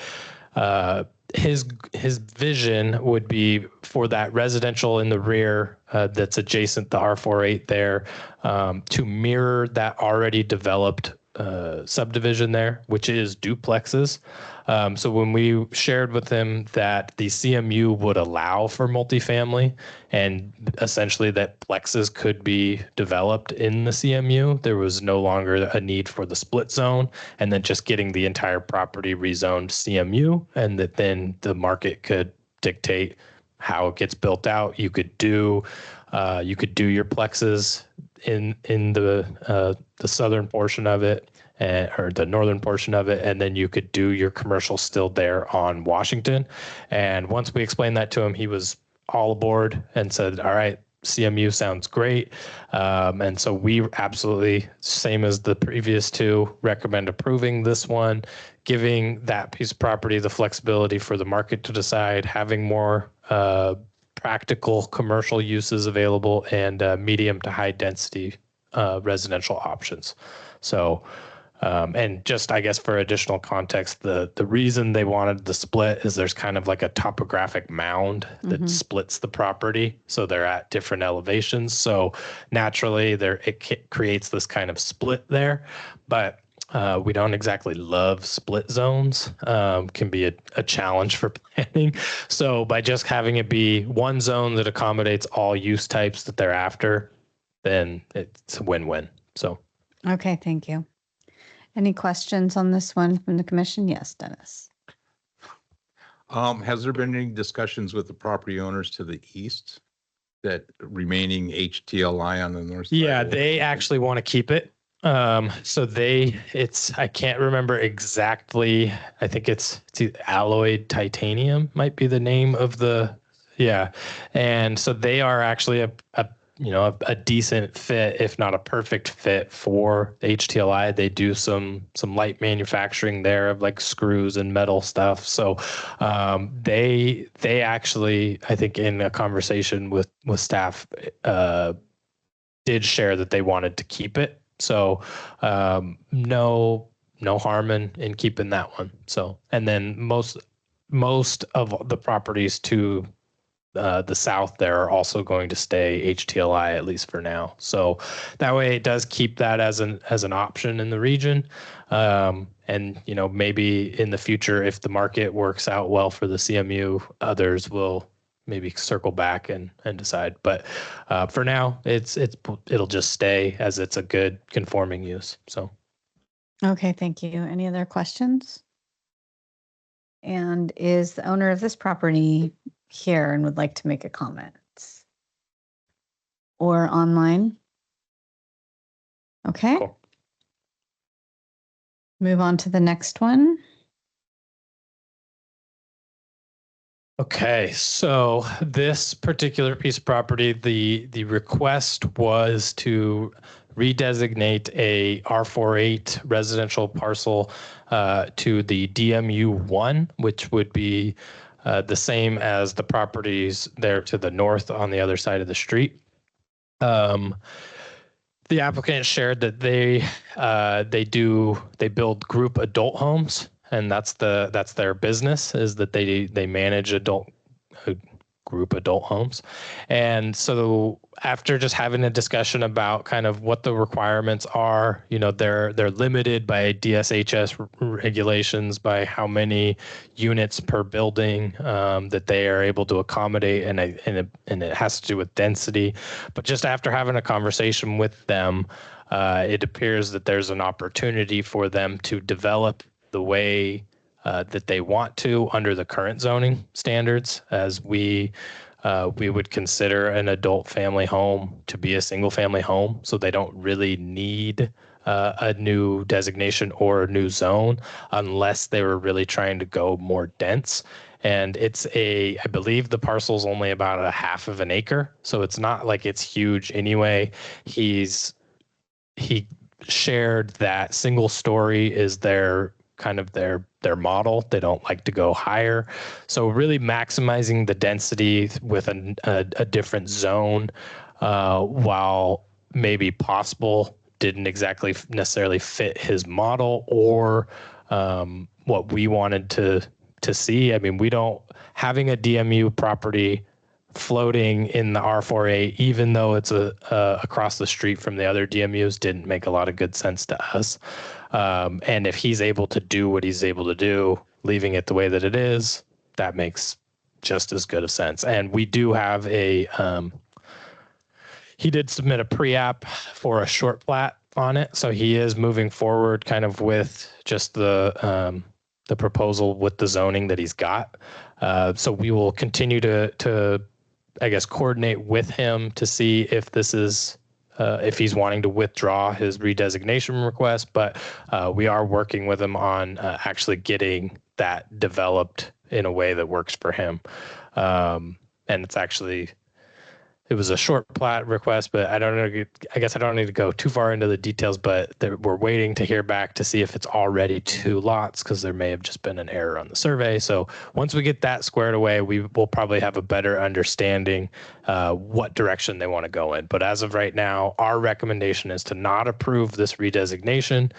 his vision would be for that residential in the rear that's adjacent to R48 there, to mirror that already developed subdivision there, which is duplexes. So when we shared with him that the CMU would allow for multifamily and essentially that plexes could be developed in the CMU, there was no longer a need for the split zone, and then just getting the entire property rezoned CMU, and that then the market could dictate how it gets built out. You could do your plexes in the southern portion of it, or the northern portion of it, and then you could do your commercial still there on Washington. And once we explained that to him, he was all aboard and said, all right, CMU sounds great. And so we absolutely, same as the previous two, recommend approving this one, giving that piece of property the flexibility for the market to decide, having more practical commercial uses available, and medium to high density residential options. So, and just, I guess, for additional context, the reason they wanted the split is there's kind of like a topographic mound that splits the property. So they're at different elevations. So naturally it creates this kind of split there, but we don't exactly love split zones. Can be a challenge for planning. So by just having it be one zone that accommodates all use types that they're after, then it's a win-win. So. Okay, thank you. Any questions on this one from the commission? Yes, Dennis. Has there been any discussions with the property owners to the east, that remaining HTLI on the north side? Yeah, they actually want to keep it. So I can't remember exactly. I think it's alloyed titanium might be the name of yeah. And so they are actually a decent fit, if not a perfect fit for HTLI. They do some light manufacturing there of like screws and metal stuff. So they actually, I think in a conversation with staff, did share that they wanted to keep it. So no harm in keeping that one. So, and then most of the properties to the south there are also going to stay HTLI, at least for now. So that way it does keep that as an option in the region. And maybe in the future, if the market works out well for the CMU, others will maybe circle back and decide. But for now, it'll just stay as it's a good conforming use. So. Okay, thank you. Any other questions? And is the owner of this property here and would like to make a comment? Or online? Okay. Cool. Move on to the next one. Okay, so this particular piece of property, the request was to redesignate a R48 residential parcel to the DMU1, which would be the same as the properties there to the north on the other side of the street. The applicant shared that they build group adult homes, and that's their business, is that they manage group adult homes. And so after just having a discussion about kind of what the requirements are, they're limited by DSHS regulations by how many units per building that they are able to accommodate, and it has to do with density. But just after having a conversation with them, it appears that there's an opportunity for them to develop the way that they want to under the current zoning standards, as we would consider an adult family home to be a single family home. So they don't really need a new designation or a new zone unless they were really trying to go more dense. And I believe the parcel's only about a half of an acre. So it's not like it's huge anyway. He shared that single story is their model. They don't like to go higher. So really maximizing the density with a different zone, while maybe possible, didn't exactly necessarily fit his model or what we wanted to see. I mean, having a DMU property floating in the R4A, even though it's across the street from the other DMUs, didn't make a lot of good sense to us. And if he's able to do what he's able to do, leaving it the way that it is, that makes just as good of sense. And we do have he did submit a pre-app for a short plat on it. So he is moving forward kind of with just the proposal with the zoning that he's got. So we will continue to I guess, coordinate with him to see if this is, if he's wanting to withdraw his redesignation request, but we are working with him on actually getting that developed in a way that works for him. And it was a short plat request, but I don't know. I guess I don't need to go too far into the details, but we're waiting to hear back to see if it's already 2 lots, because there may have just been an error on the survey. So once we get that squared away, we will probably have a better understanding what direction they want to go in. But as of right now, our recommendation is to not approve this redesignation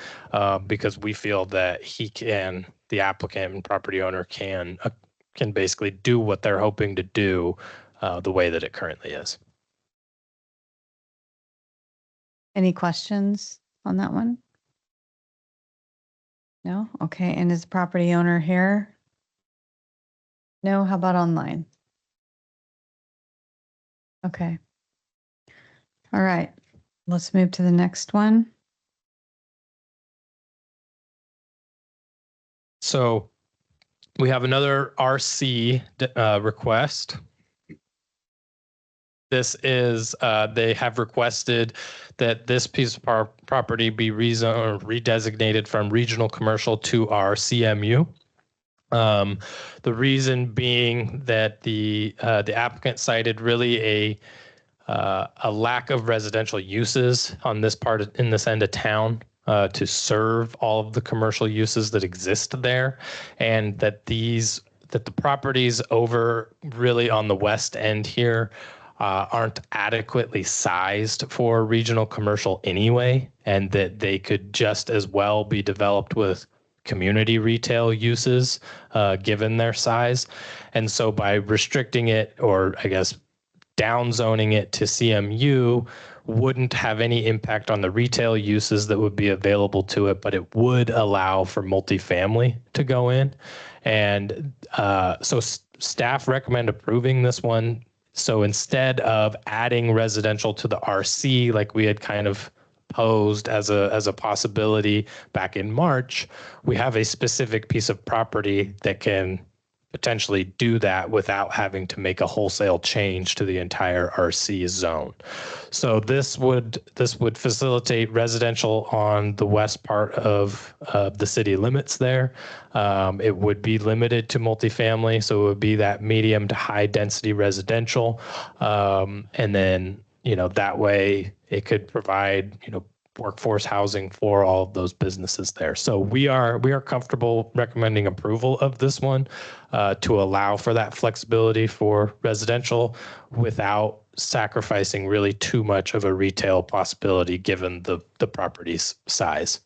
because we feel that the applicant and property owner can basically do what they're hoping to do the way that it currently is. Any questions on that one? No? Okay. And is the property owner here? No? How about online? Okay. All right. Let's move to the next one. So we have another RC request. This is, they have requested that this piece of property be redesignated from regional commercial to our CMU. The reason being that the applicant cited really a lack of residential uses on this in this end of town to serve all of the commercial uses that exist there, and that the properties over really on the west end here aren't adequately sized for regional commercial anyway, and that they could just as well be developed with community retail uses, given their size. And so by restricting it, or I guess down zoning it to CMU, wouldn't have any impact on the retail uses that would be available to it, but it would allow for multifamily to go in. And so staff recommend approving this one. So instead of adding residential to the RC, like we had kind of posed as a possibility back in March, we have a specific piece of property that can potentially do that without having to make a wholesale change to the entire RC zone. So this would facilitate residential on the west part of the city limits there. It would be limited to multifamily, so it would be that medium to high density residential. And then, that way it could provide, workforce housing for all of those businesses there. So we are comfortable recommending approval of this one to allow for that flexibility for residential without sacrificing really too much of a retail possibility given the property's size.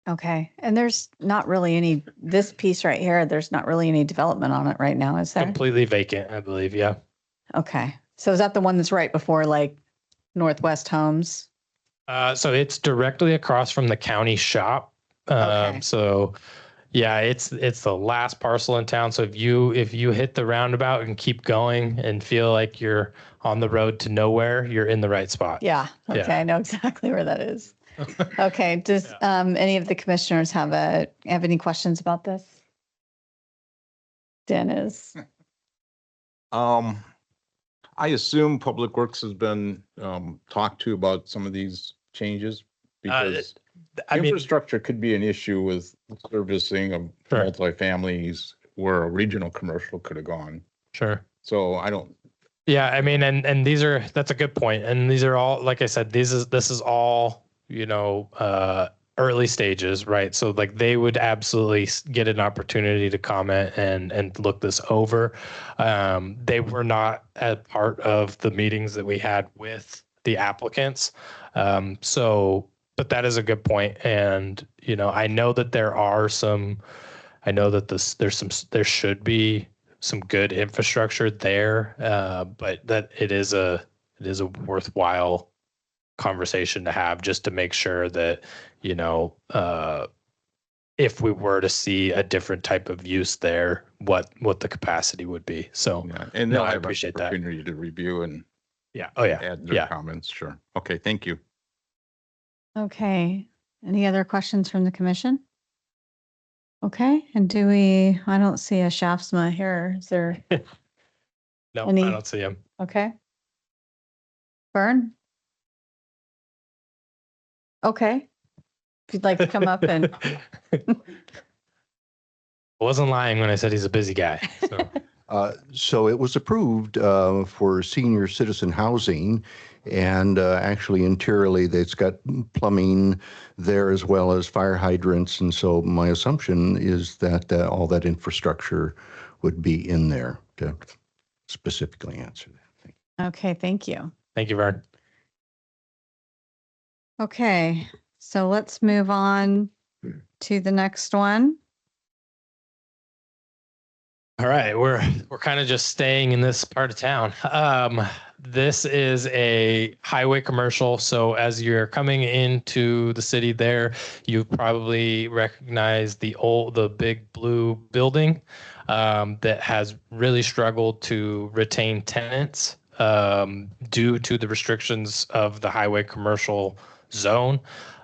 Okay. And there's not really this piece right here, there's not really any development on it right now, is there? Completely vacant, I believe. Yeah. Okay. So is that the one that's right before like Northwest Homes? So it's directly across from the county shop. Okay. So yeah, it's the last parcel in town. So if you hit the roundabout and keep going and feel like you're on the road to nowhere, you're in the right spot. Yeah. Okay. Yeah. I know exactly where that is. Okay. Does any of the commissioners have any questions about this? Dennis. I assume Public Works has been talked to about some of these changes because infrastructure could be an issue with servicing of Sure. multifamilies where a regional commercial could have gone. Sure. So I don't. Yeah, I mean, and that's a good point. And these are all, like I said, this is all, early stages, right? So like they would absolutely get an opportunity to comment and look this over. They were not a part of the meetings that we had with the applicants. But that is a good point. And, I know that there should be some good infrastructure there, but that it is a worthwhile conversation to have just to make sure that, if we were to see a different type of use there, what the capacity would be. So Yeah, and no, they'll I have appreciate an opportunity to review and yeah. Oh yeah. add their Yeah. comments. Sure. Okay. Thank you. Okay. Any other questions from the commission? Okay. And I don't see a Shafsma here. Is there? No, Any- I don't see him. Okay. Vern? Okay. If you'd like to come up and, I wasn't lying when I said he's a busy guy. So. So it was approved for senior citizen housing, and actually interiorly, it's got plumbing there as well as fire hydrants. And so my assumption is that all that infrastructure would be in there to specifically answer that. okay, thank you. Thank you, Vern. Okay, so let's move on to the next one. All right, we're kind of just staying in this part of town. This is a highway commercial. So as you're coming into the city there, you probably recognize the big blue building that has really struggled to retain tenants due to the restrictions of the highway commercial zone.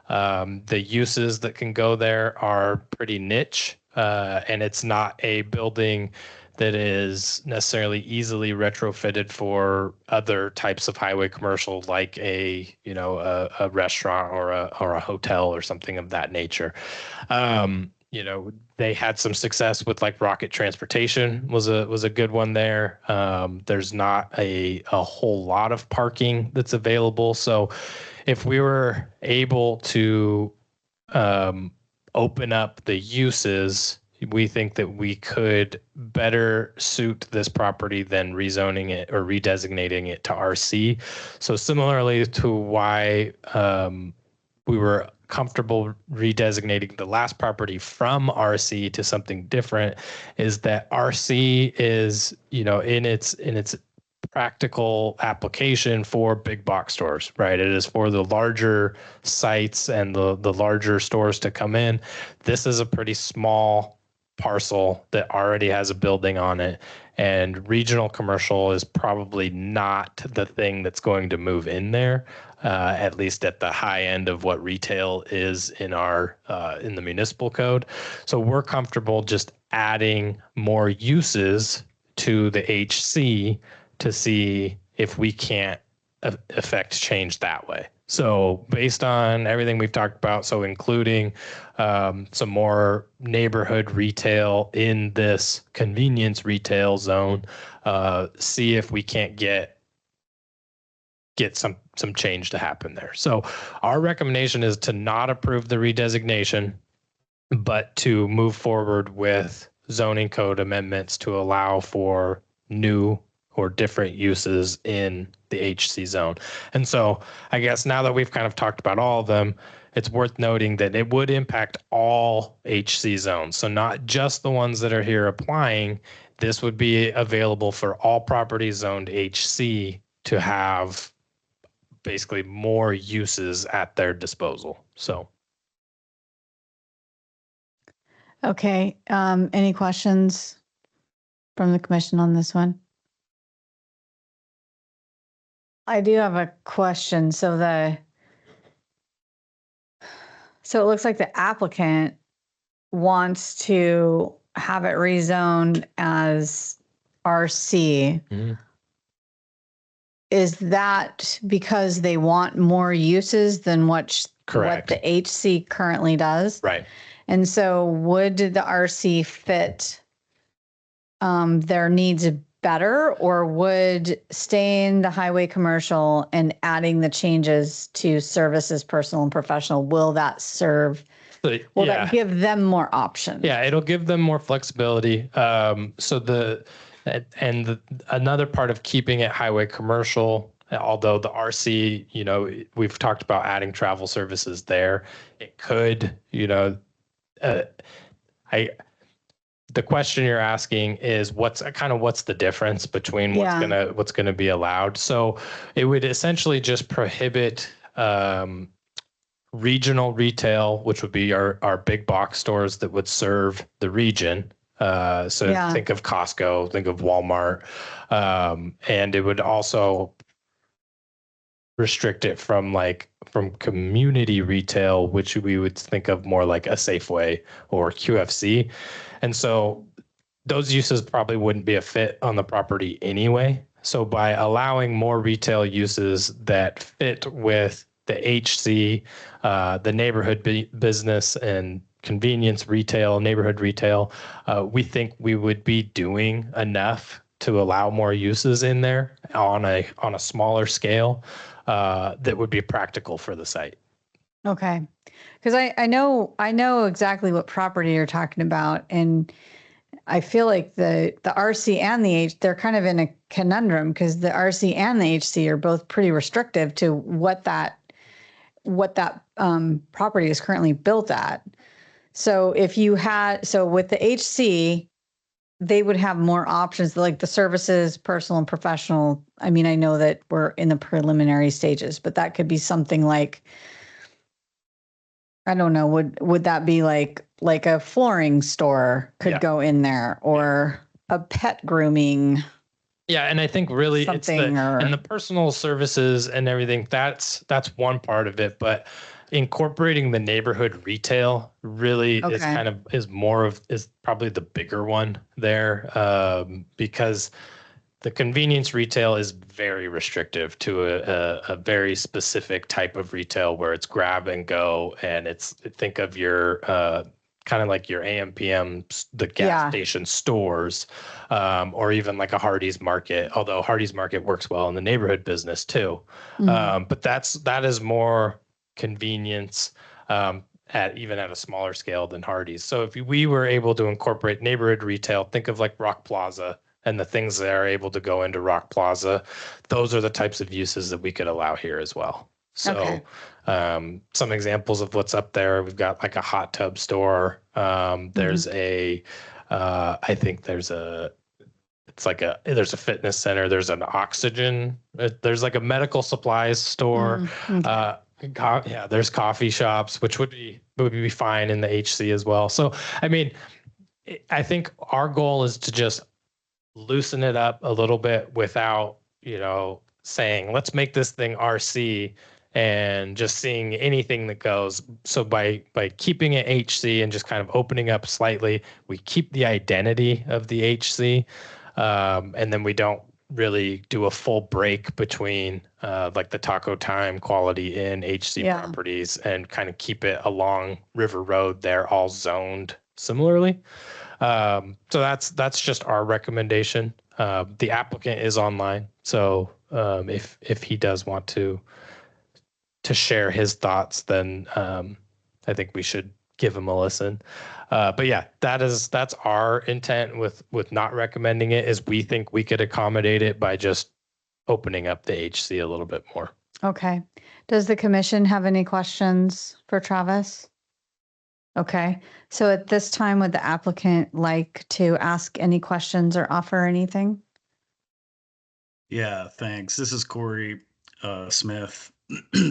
The uses that can go there are pretty niche. And it's not a building that is necessarily easily retrofitted for other types of highway commercial, like a restaurant or a hotel or something of that nature. They had some success with like Rocket Transportation was a good one there. There's not a whole lot of parking that's available. So if we were able to open up the uses, we think that we could better suit this property than rezoning it or redesignating it to RC. So similarly to why we were comfortable redesignating the last property from RC to something different is that RC is, in its practical application for big box stores, right? It is for the larger sites and the larger stores to come in. This is a pretty small parcel that already has a building on it, and regional commercial is probably not the thing that's going to move in there, at least at the high end of what retail is in our in the municipal code. So we're comfortable just adding more uses to the HC to see if we can't affect change that way. So based on everything we've talked about, so including some more neighborhood retail in this convenience retail zone, see if we can't get some change to happen there. So our recommendation is to not approve the redesignation, but to move forward with zoning code amendments to allow for new or different uses in the HC zone. And so I guess now that we've kind of talked about all of them, it's worth noting that it would impact all HC zones. So not just the ones that are here applying. This would be available for all properties zoned HC to have basically more uses at their disposal. So. Okay. Any questions from the commission on this one? I do have a question. So it looks like the applicant wants to have it rezoned as RC. Mm-hmm. Is that because they want more uses than what Correct. the HC currently does? Right. And so would the RC fit their needs better, or would staying the highway commercial and adding the changes to services, personal and professional, will that serve? Will that give them more options? Yeah, it'll give them more flexibility. Another part of keeping it highway commercial, although the RC, we've talked about adding travel services there. It could, the question you're asking is what's the difference between what's gonna be allowed. So it would essentially just prohibit regional retail, which would be our big box stores that would serve the region. Think of Costco, think of Walmart, and it would also restrict it from community retail, which we would think of more like a Safeway or QFC. And so those uses probably wouldn't be a fit on the property anyway. So by allowing more retail uses that fit with the HC, the neighborhood business and convenience retail, neighborhood retail, we think we would be doing enough to allow more uses in there on a smaller scale that would be practical for the site. Okay. Because I know exactly what property you're talking about. And I feel like the RC and the they're kind of in a conundrum, because the RC and the HC are both pretty restrictive to what that property is currently built at. So with the HC, they would have more options, like the services, personal and professional. I mean, I know that we're in the preliminary stages, but that could be something like, I don't know, would that be like a flooring store could go in there, or a pet grooming? Yeah, and I think really it's the personal services and everything, that's one part of it, but incorporating the neighborhood retail really is probably the bigger one there, because the convenience retail is very restrictive to a very specific type of retail where it's grab and go, and think of your kind of like your AM/PM, the gas station stores, or even like a Hardee's Market, although Hardee's Market works well in the neighborhood business too. Mm-hmm. But that is more convenience even at a smaller scale than Hardee's. So if we were able to incorporate neighborhood retail, think of like Rock Plaza and the things that are able to go into Rock Plaza, those are the types of uses that we could allow here as well. So Okay. some examples of what's up there, we've got like a hot tub store. There's I think there's there's a fitness center. There's an oxygen. There's like a medical supplies store. Okay. Yeah, there's coffee shops, which would be fine in the HC as well. So, I mean, I think our goal is to just loosen it up a little bit without, saying, let's make this thing RC and just seeing anything that goes. So by keeping it HC and just kind of opening up slightly, we keep the identity of the HC. And then we don't really do a full break between like the Taco Time Quality Inn HC properties and kind of keep it along River Road there, all zoned similarly. So that's just our recommendation. The applicant is online, so if he does want to share his thoughts, then I think we should give him a listen. But yeah, that's our intent with not recommending it, is we think we could accommodate it by just opening up the HC a little bit more. Okay. Does the commission have any questions for Travis? Okay. So at this time, would the applicant like to ask any questions or offer anything? Yeah, thanks. This is Corey Smith.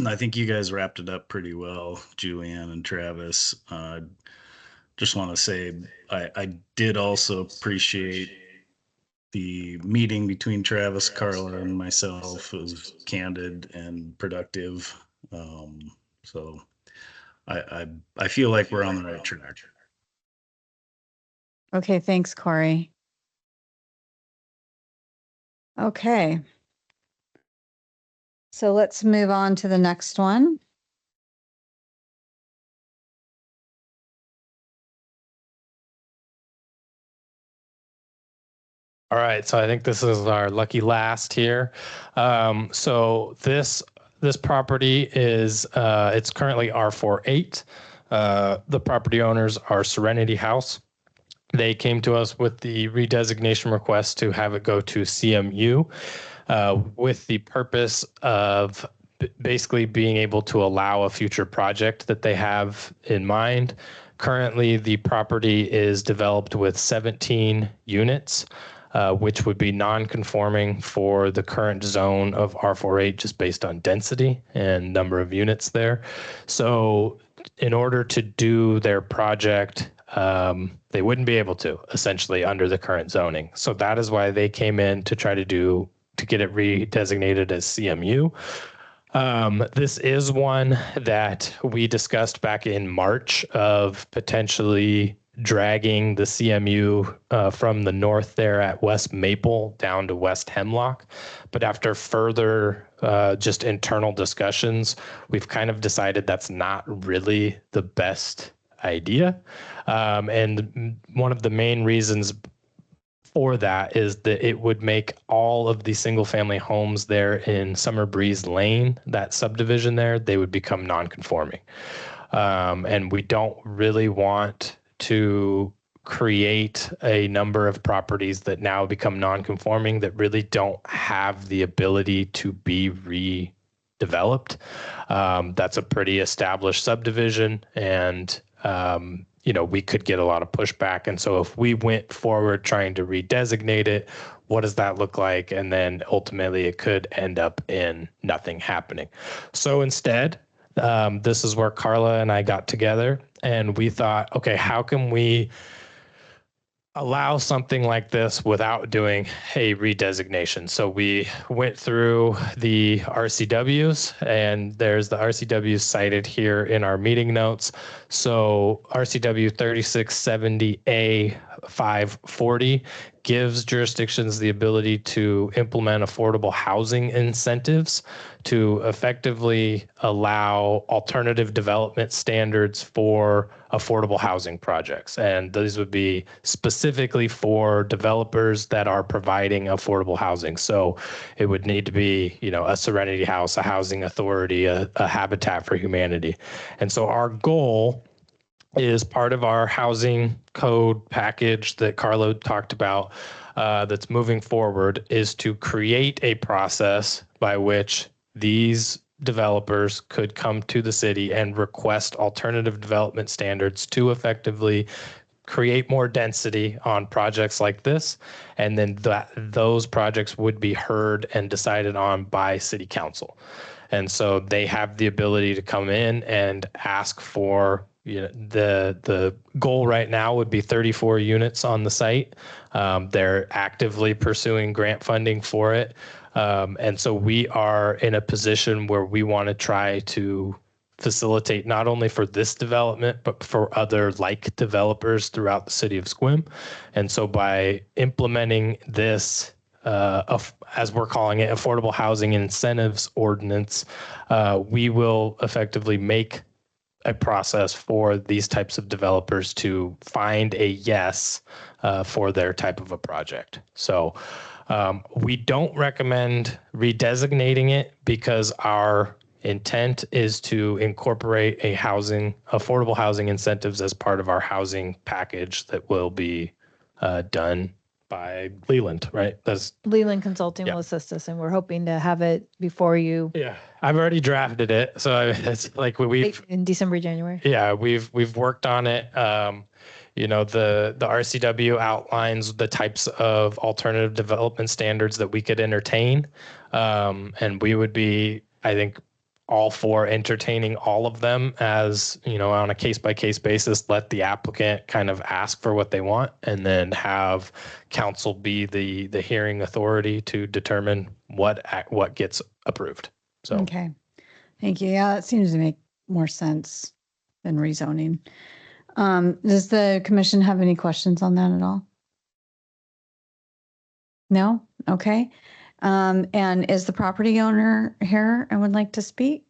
I think you guys wrapped it up pretty well, Julianne and Travis. Just want to say I did also appreciate the meeting between Travis, Carla, and myself. It was candid and productive. So I feel like we're on the right track. Okay, thanks, Corey. Okay. So let's move on to the next one. All right, so I think this is our lucky last here. So this property is it's currently R48. The property owners are Serenity House. They came to us with the redesignation request to have it go to CMU, with the purpose of basically being able to allow a future project that they have in mind. Currently, the property is developed with 17 units, which would be non-conforming for the current zone of R48, just based on density and number of units there. So in order to do their project, they wouldn't be able to, essentially, under the current zoning. So that is why they came in to try to get it redesignated as CMU. This is one that we discussed back in March of potentially dragging the CMU from the north there at West Maple down to West Hemlock. But after further just internal discussions, we've kind of decided that's not really the best idea. And one of the main reasons for that is that it would make all of the single family homes there in Summer Breeze Lane, that subdivision there, they would become non-conforming. And we don't really want to create a number of properties that now become non-conforming that really don't have the ability to be redeveloped. That's a pretty established subdivision, and we could get a lot of pushback. And so if we went forward trying to redesignate it, what does that look like? And then ultimately it could end up in nothing happening. So instead, this is where Carla and I got together and we thought, okay, how can we allow something like this without doing a redesignation? So we went through the RCWs, and there's the RCWs cited here in our meeting notes. So RCW 3670A 540 gives jurisdictions the ability to implement affordable housing incentives to effectively allow alternative development standards for affordable housing projects. And these would be specifically for developers that are providing affordable housing. So it would need to be, a Serenity House, a housing authority, a Habitat for Humanity. And so our goal is part of our housing code package that Carlo talked about, that's moving forward, is to create a process by which these developers could come to the city and request alternative development standards to effectively create more density on projects like this. And then those projects would be heard and decided on by city council. And so they have the ability to come in and ask for, the goal right now would be 34 units on the site. They're actively pursuing grant funding for it. And so we are in a position where we want to try to facilitate not only for this development, but for other like developers throughout the city of Sequim. And so by implementing this, as we're calling it, affordable housing incentives ordinance, we will effectively make a process for these types of developers to find a yes for their type of a project. So we don't recommend redesignating it because our intent is to incorporate affordable housing incentives as part of our housing package that will be done by Leland, right? That's Leland Consulting will assist us, and we're hoping to have it before you. Yeah, I've already drafted it, so it's like we've In December, January. Yeah, we've worked on it. The RCW outlines the types of alternative development standards that we could entertain, and we would be, I think, all for entertaining all of them as, on a case by case basis. Let the applicant kind of ask for what they want, and then have council be the hearing authority to determine what gets approved. So Okay, thank you. Yeah, that seems to make more sense than rezoning. Does the commission have any questions on that at all? No? Okay. And is the property owner here and would like to speak?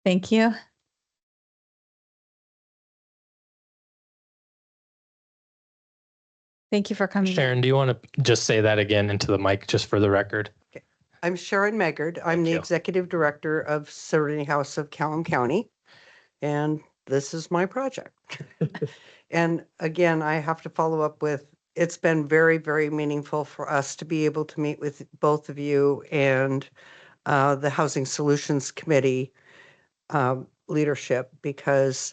Thank you. Thank you for coming. Sharon, do you want to just say that again into the mic just for the record? I'm Sharon Meggard. I'm Thank the you. executive director of Serenity House of Callum County, and this is my project. And again, I have to follow up with, it's been very, very meaningful for us to be able to meet with both of you and the Housing Solutions Committee leadership, because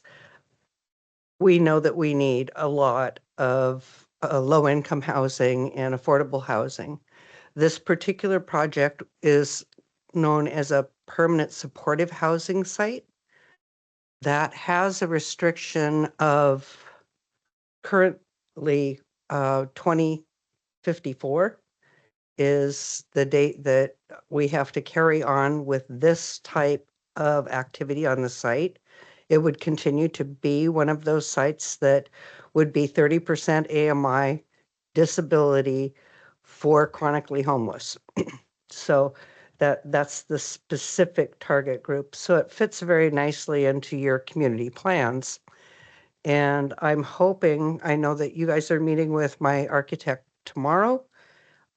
we know that we need a lot of low-income housing and affordable housing. This particular project is known as a permanent supportive housing site that has a restriction of currently 2054 is the date that we have to carry on with this type of activity on the site. It would continue to be one of those sites that would be 30% AMI disability for chronically homeless. So that's the specific target group. So it fits very nicely into your community plans. And I'm hoping, I know that you guys are meeting with my architect tomorrow.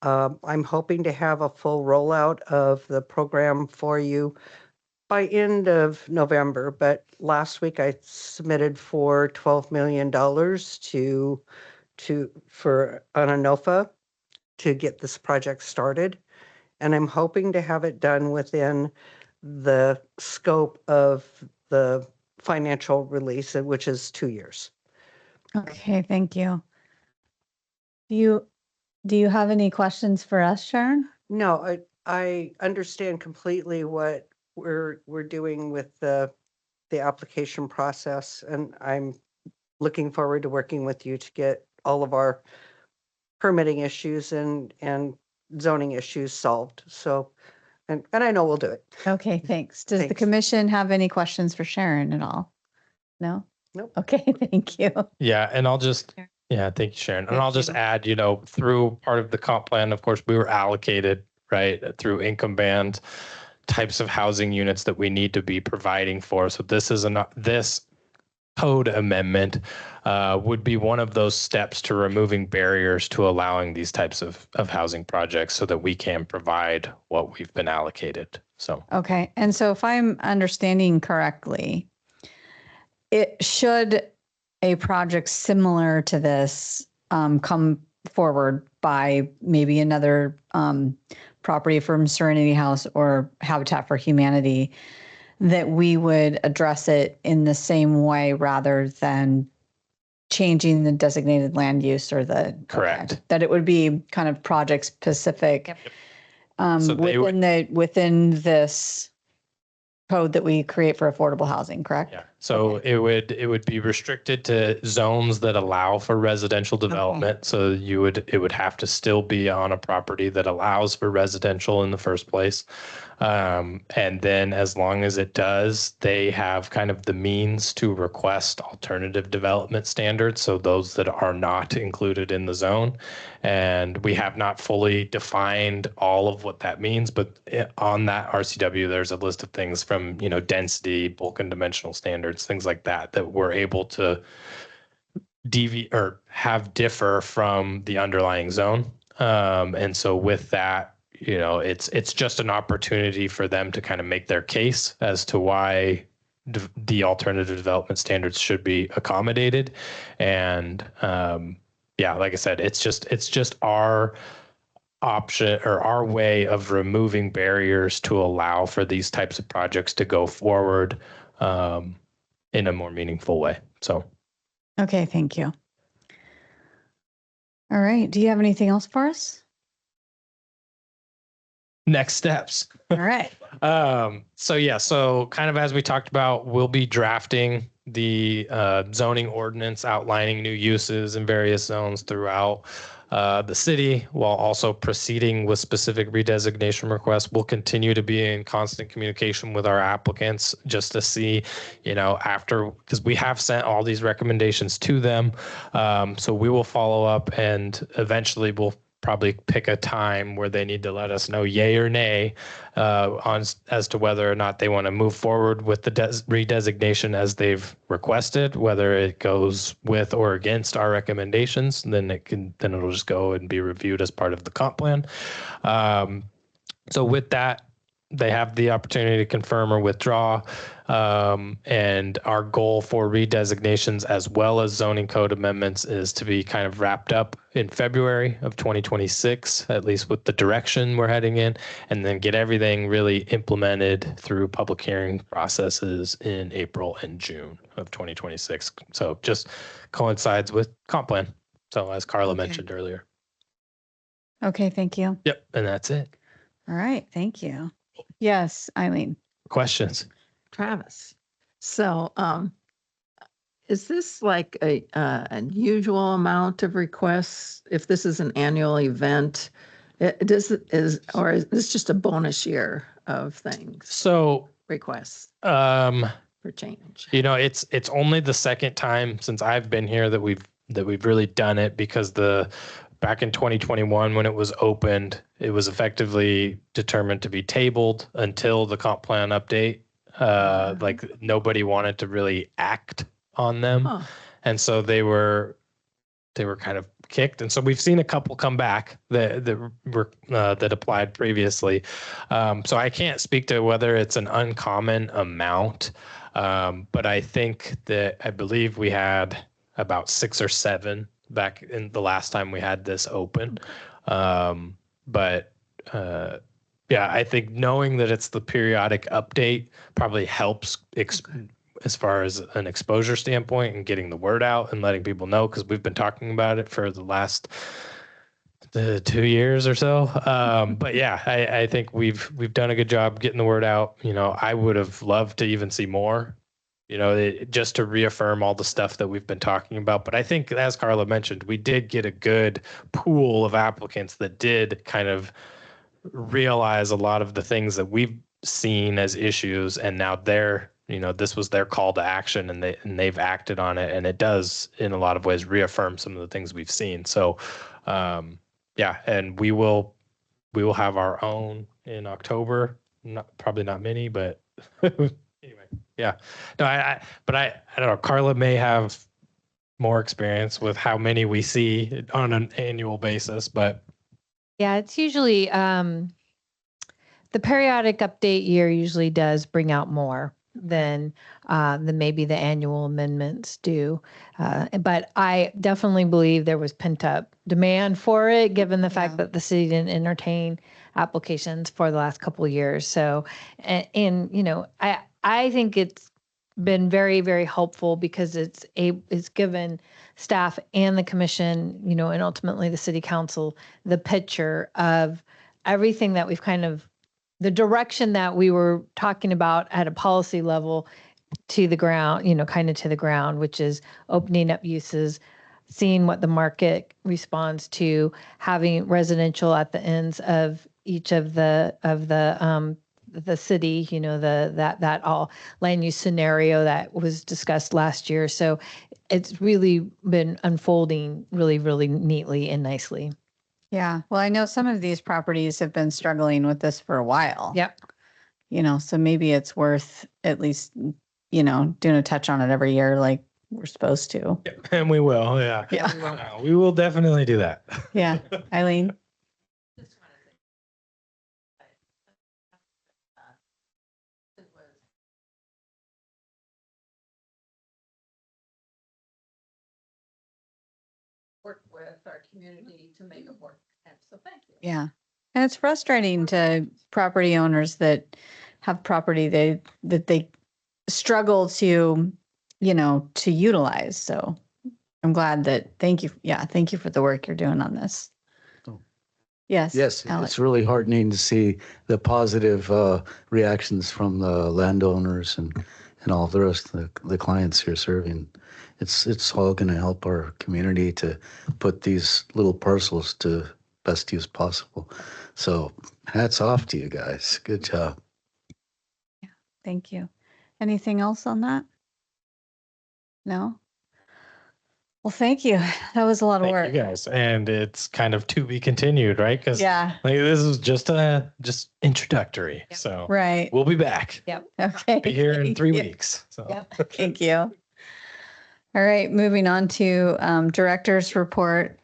I'm hoping to have a full rollout of the program for you by end of November. But last week I submitted for $12 million for an ANOFA to get this project started. And I'm hoping to have it done within the scope of the financial release, which is 2 years. Okay, thank you. Do you have any questions for us, Sharon? No, I understand completely what we're doing with the application process, and I'm looking forward to working with you to get all of our permitting issues and zoning issues solved. So, and I know we'll do it. Okay, thanks. Does the Thanks. commission have any questions for Sharon at all? No? Nope. Okay, thank you. Yeah, and thank you, Sharon. And I'll just add, through part of the comp plan, of course, we were allocated, right, through income band types of housing units that we need to be providing for. So this code amendment would be one of those steps to removing barriers to allowing these types of housing projects so that we can provide what we've been allocated. So, Okay, and so if I'm understanding correctly, should a project similar to this come forward by maybe another property from Serenity House or Habitat for Humanity, that we would address it in the same way rather than changing the designated land use or the Correct. that it would be kind of project specific. Yep. So they would- within this code that we create for affordable housing, correct? Yeah. So it would be restricted to zones that allow for residential development. So it would have to still be on a property that allows for residential in the first place. And then as long as it does, they have kind of the means to request alternative development standards. So those that are not included in the zone. And we have not fully defined all of what that means, but on that RCW, there's a list of things from, density, bulk and dimensional standards, things like that, that we're able to deviate or have differ from the underlying zone. And so with that, it's just an opportunity for them to kind of make their case as to why the alternative development standards should be accommodated. And like I said, it's just our option or our way of removing barriers to allow for these types of projects to go forward in a more meaningful way. So. Okay, thank you. All right. Do you have anything else for us? Next steps. All right. So kind of as we talked about, we'll be drafting the zoning ordinance outlining new uses in various zones throughout the city, while also proceeding with specific redesignation requests. We'll continue to be in constant communication with our applicants just to see, because we have sent all these recommendations to them. So we will follow up, and eventually we'll probably pick a time where they need to let us know yay or nay as to whether or not they want to move forward with the redesignation as they've requested, whether it goes with or against our recommendations. Then it'll just go and be reviewed as part of the comp plan. So with that, they have the opportunity to confirm or withdraw. And our goal for redesignations as well as zoning code amendments is to be kind of wrapped up in February of 2026, at least with the direction we're heading in, and then get everything really implemented through public hearing processes in April and June of 2026. So just coincides with comp plan. So as Carla mentioned earlier. Okay, thank you. Yep. And that's it. All right, thank you. Yes, Eileen. Questions? Travis. So, is this like a unusual amount of requests? If this is an annual event, or is this just a bonus year of things? So Requests for change. It's only the second time since I've been here that we've really done it, because back in 2021, when it was opened, it was effectively determined to be tabled until the comp plan update. Like nobody wanted to really act on them. Huh. And so they were kind of kicked. And so we've seen a couple come back that applied previously. So I can't speak to whether it's an uncommon amount. But I believe we had about 6 or 7 back in the last time we had this open. I think knowing that it's the periodic update probably helps as far as an exposure standpoint and getting the word out and letting people know, because we've been talking about it for the last 2 years or so. I think we've done a good job getting the word out. I would have loved to even see more, just to reaffirm all the stuff that we've been talking about. But I think, as Carla mentioned, we did get a good pool of applicants that did kind of realize a lot of the things that we've seen as issues, and now this was their call to action, and they've acted on it, and it does in a lot of ways reaffirm some of the things we've seen. So and we will have our own in October. Probably not many, but anyway, yeah. No, I don't know. Carla may have more experience with how many we see on an annual basis, but Yeah, it's usually the periodic update year usually does bring out more. than maybe the annual amendments do. But I definitely believe there was pent up demand for it, given the fact that the city didn't entertain applications for the last couple of years. So, and you know, I think it's been very, very helpful because it's given staff and the commission, you know, and ultimately the city council, the picture of everything that we've kind of, the direction that we were talking about at a policy level to the ground, you know, kind of to the ground, which is opening up uses, seeing what the market responds to, having residential at the ends of each of the city, you know, that all land use scenario that was discussed last year. So it's really been unfolding really, really neatly and nicely. Yeah. Well, I know some of these properties have been struggling with this for a while. Yep. You know, so maybe it's worth at least, you know, doing a touch on it every year like we're supposed to. And we will. Yeah. Yeah. We will definitely do that. Yeah. Eileen? Work with our community to make it work. And so thank you. Yeah. And it's frustrating to property owners that have property that they struggle to, you know, to utilize. So I'm glad that, thank you. Yeah. Thank you for the work you're doing on this. Oh. Yes. Yes, Alex. it's really heartening to see the positive reactions from the landowners and all the rest of the clients you're serving. It's all going to help our community to put these little parcels to best use possible. So hats off to you guys. Good job. Yeah. Thank you. Anything else on that? No? Well, thank you. That was a lot of Thank work. you guys. And it's kind of to be continued, right? Because Yeah. like, this is just introductory. Yep. So Right. we'll be back. Yep. Okay. Be here in 3 Yeah. weeks. So Yep. Thank you. All right, moving on to director's report.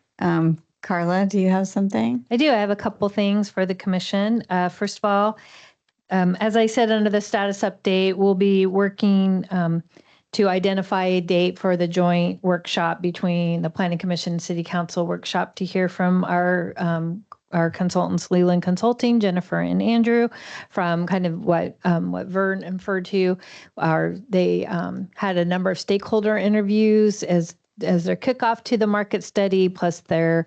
Carla, do you have something? I do. I have a couple things for the commission. First of all, as I said under the status update, we'll be working to identify a date for the joint workshop between the Planning Commission and City Council workshop to hear from our consultants, Leland Consulting, Jennifer and Andrew, from kind of what Vern inferred to. They had a number of stakeholder interviews as their kickoff to the market study, plus their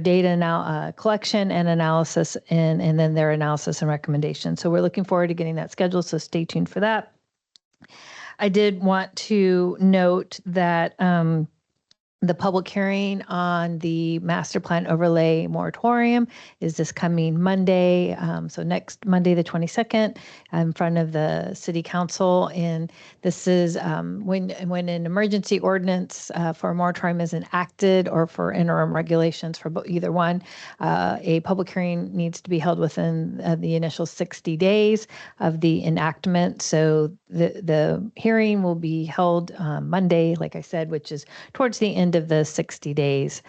data now collection and analysis, and then their analysis and recommendations. So we're looking forward to getting that scheduled. So stay tuned for that. I did want to note that the public hearing on the master plan overlay moratorium is this coming Monday. So next Monday, the 22nd, in front of the city council. And this is when an emergency ordinance for a moratorium is enacted or for interim regulations for either one, a public hearing needs to be held within the initial 60 days of the enactment. So the hearing will be held Monday, like I said, which is towards the end of the 60 days.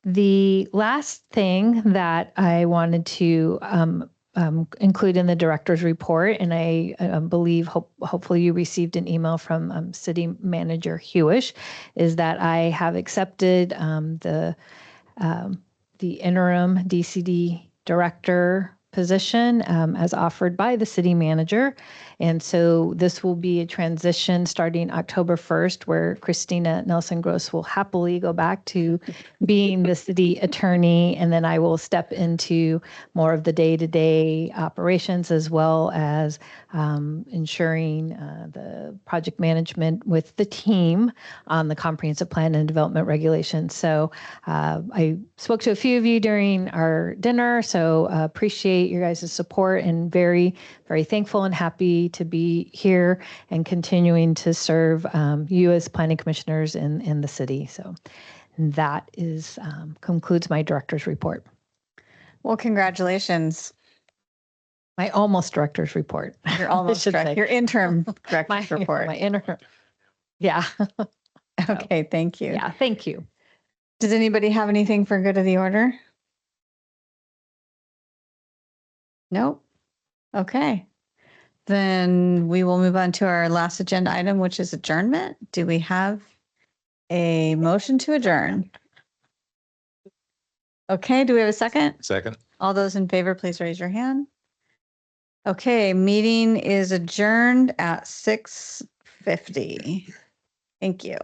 The last thing that I wanted to include in the director's report, and I believe hopefully you received an email from City Manager Hewish, is that I have accepted the interim DCD director position as offered by the city manager. And so this will be a transition starting October 1st, where Christina Nelson Gross will happily go back to being the city attorney. And then I will step into more of the day-to-day operations, as well as ensuring the project management with the team on the comprehensive plan and development regulations. So I spoke to a few of you during our dinner, so appreciate your guys' support, and very, very thankful and happy to be here and continuing to serve you as planning commissioners in the city. So that is concludes my director's report. Well, congratulations. My almost director's report. You're almost your interim director's report. My interim. Yeah. Okay, thank you. Yeah, thank you. Does anybody have anything for good of the order? Nope. Okay. Then we will move on to our last agenda item, which is adjournment. Do we have a motion to adjourn? Okay, do we have a second? Second? All those in favor, please raise your hand. Okay, meeting is adjourned at 6:50. Thank you.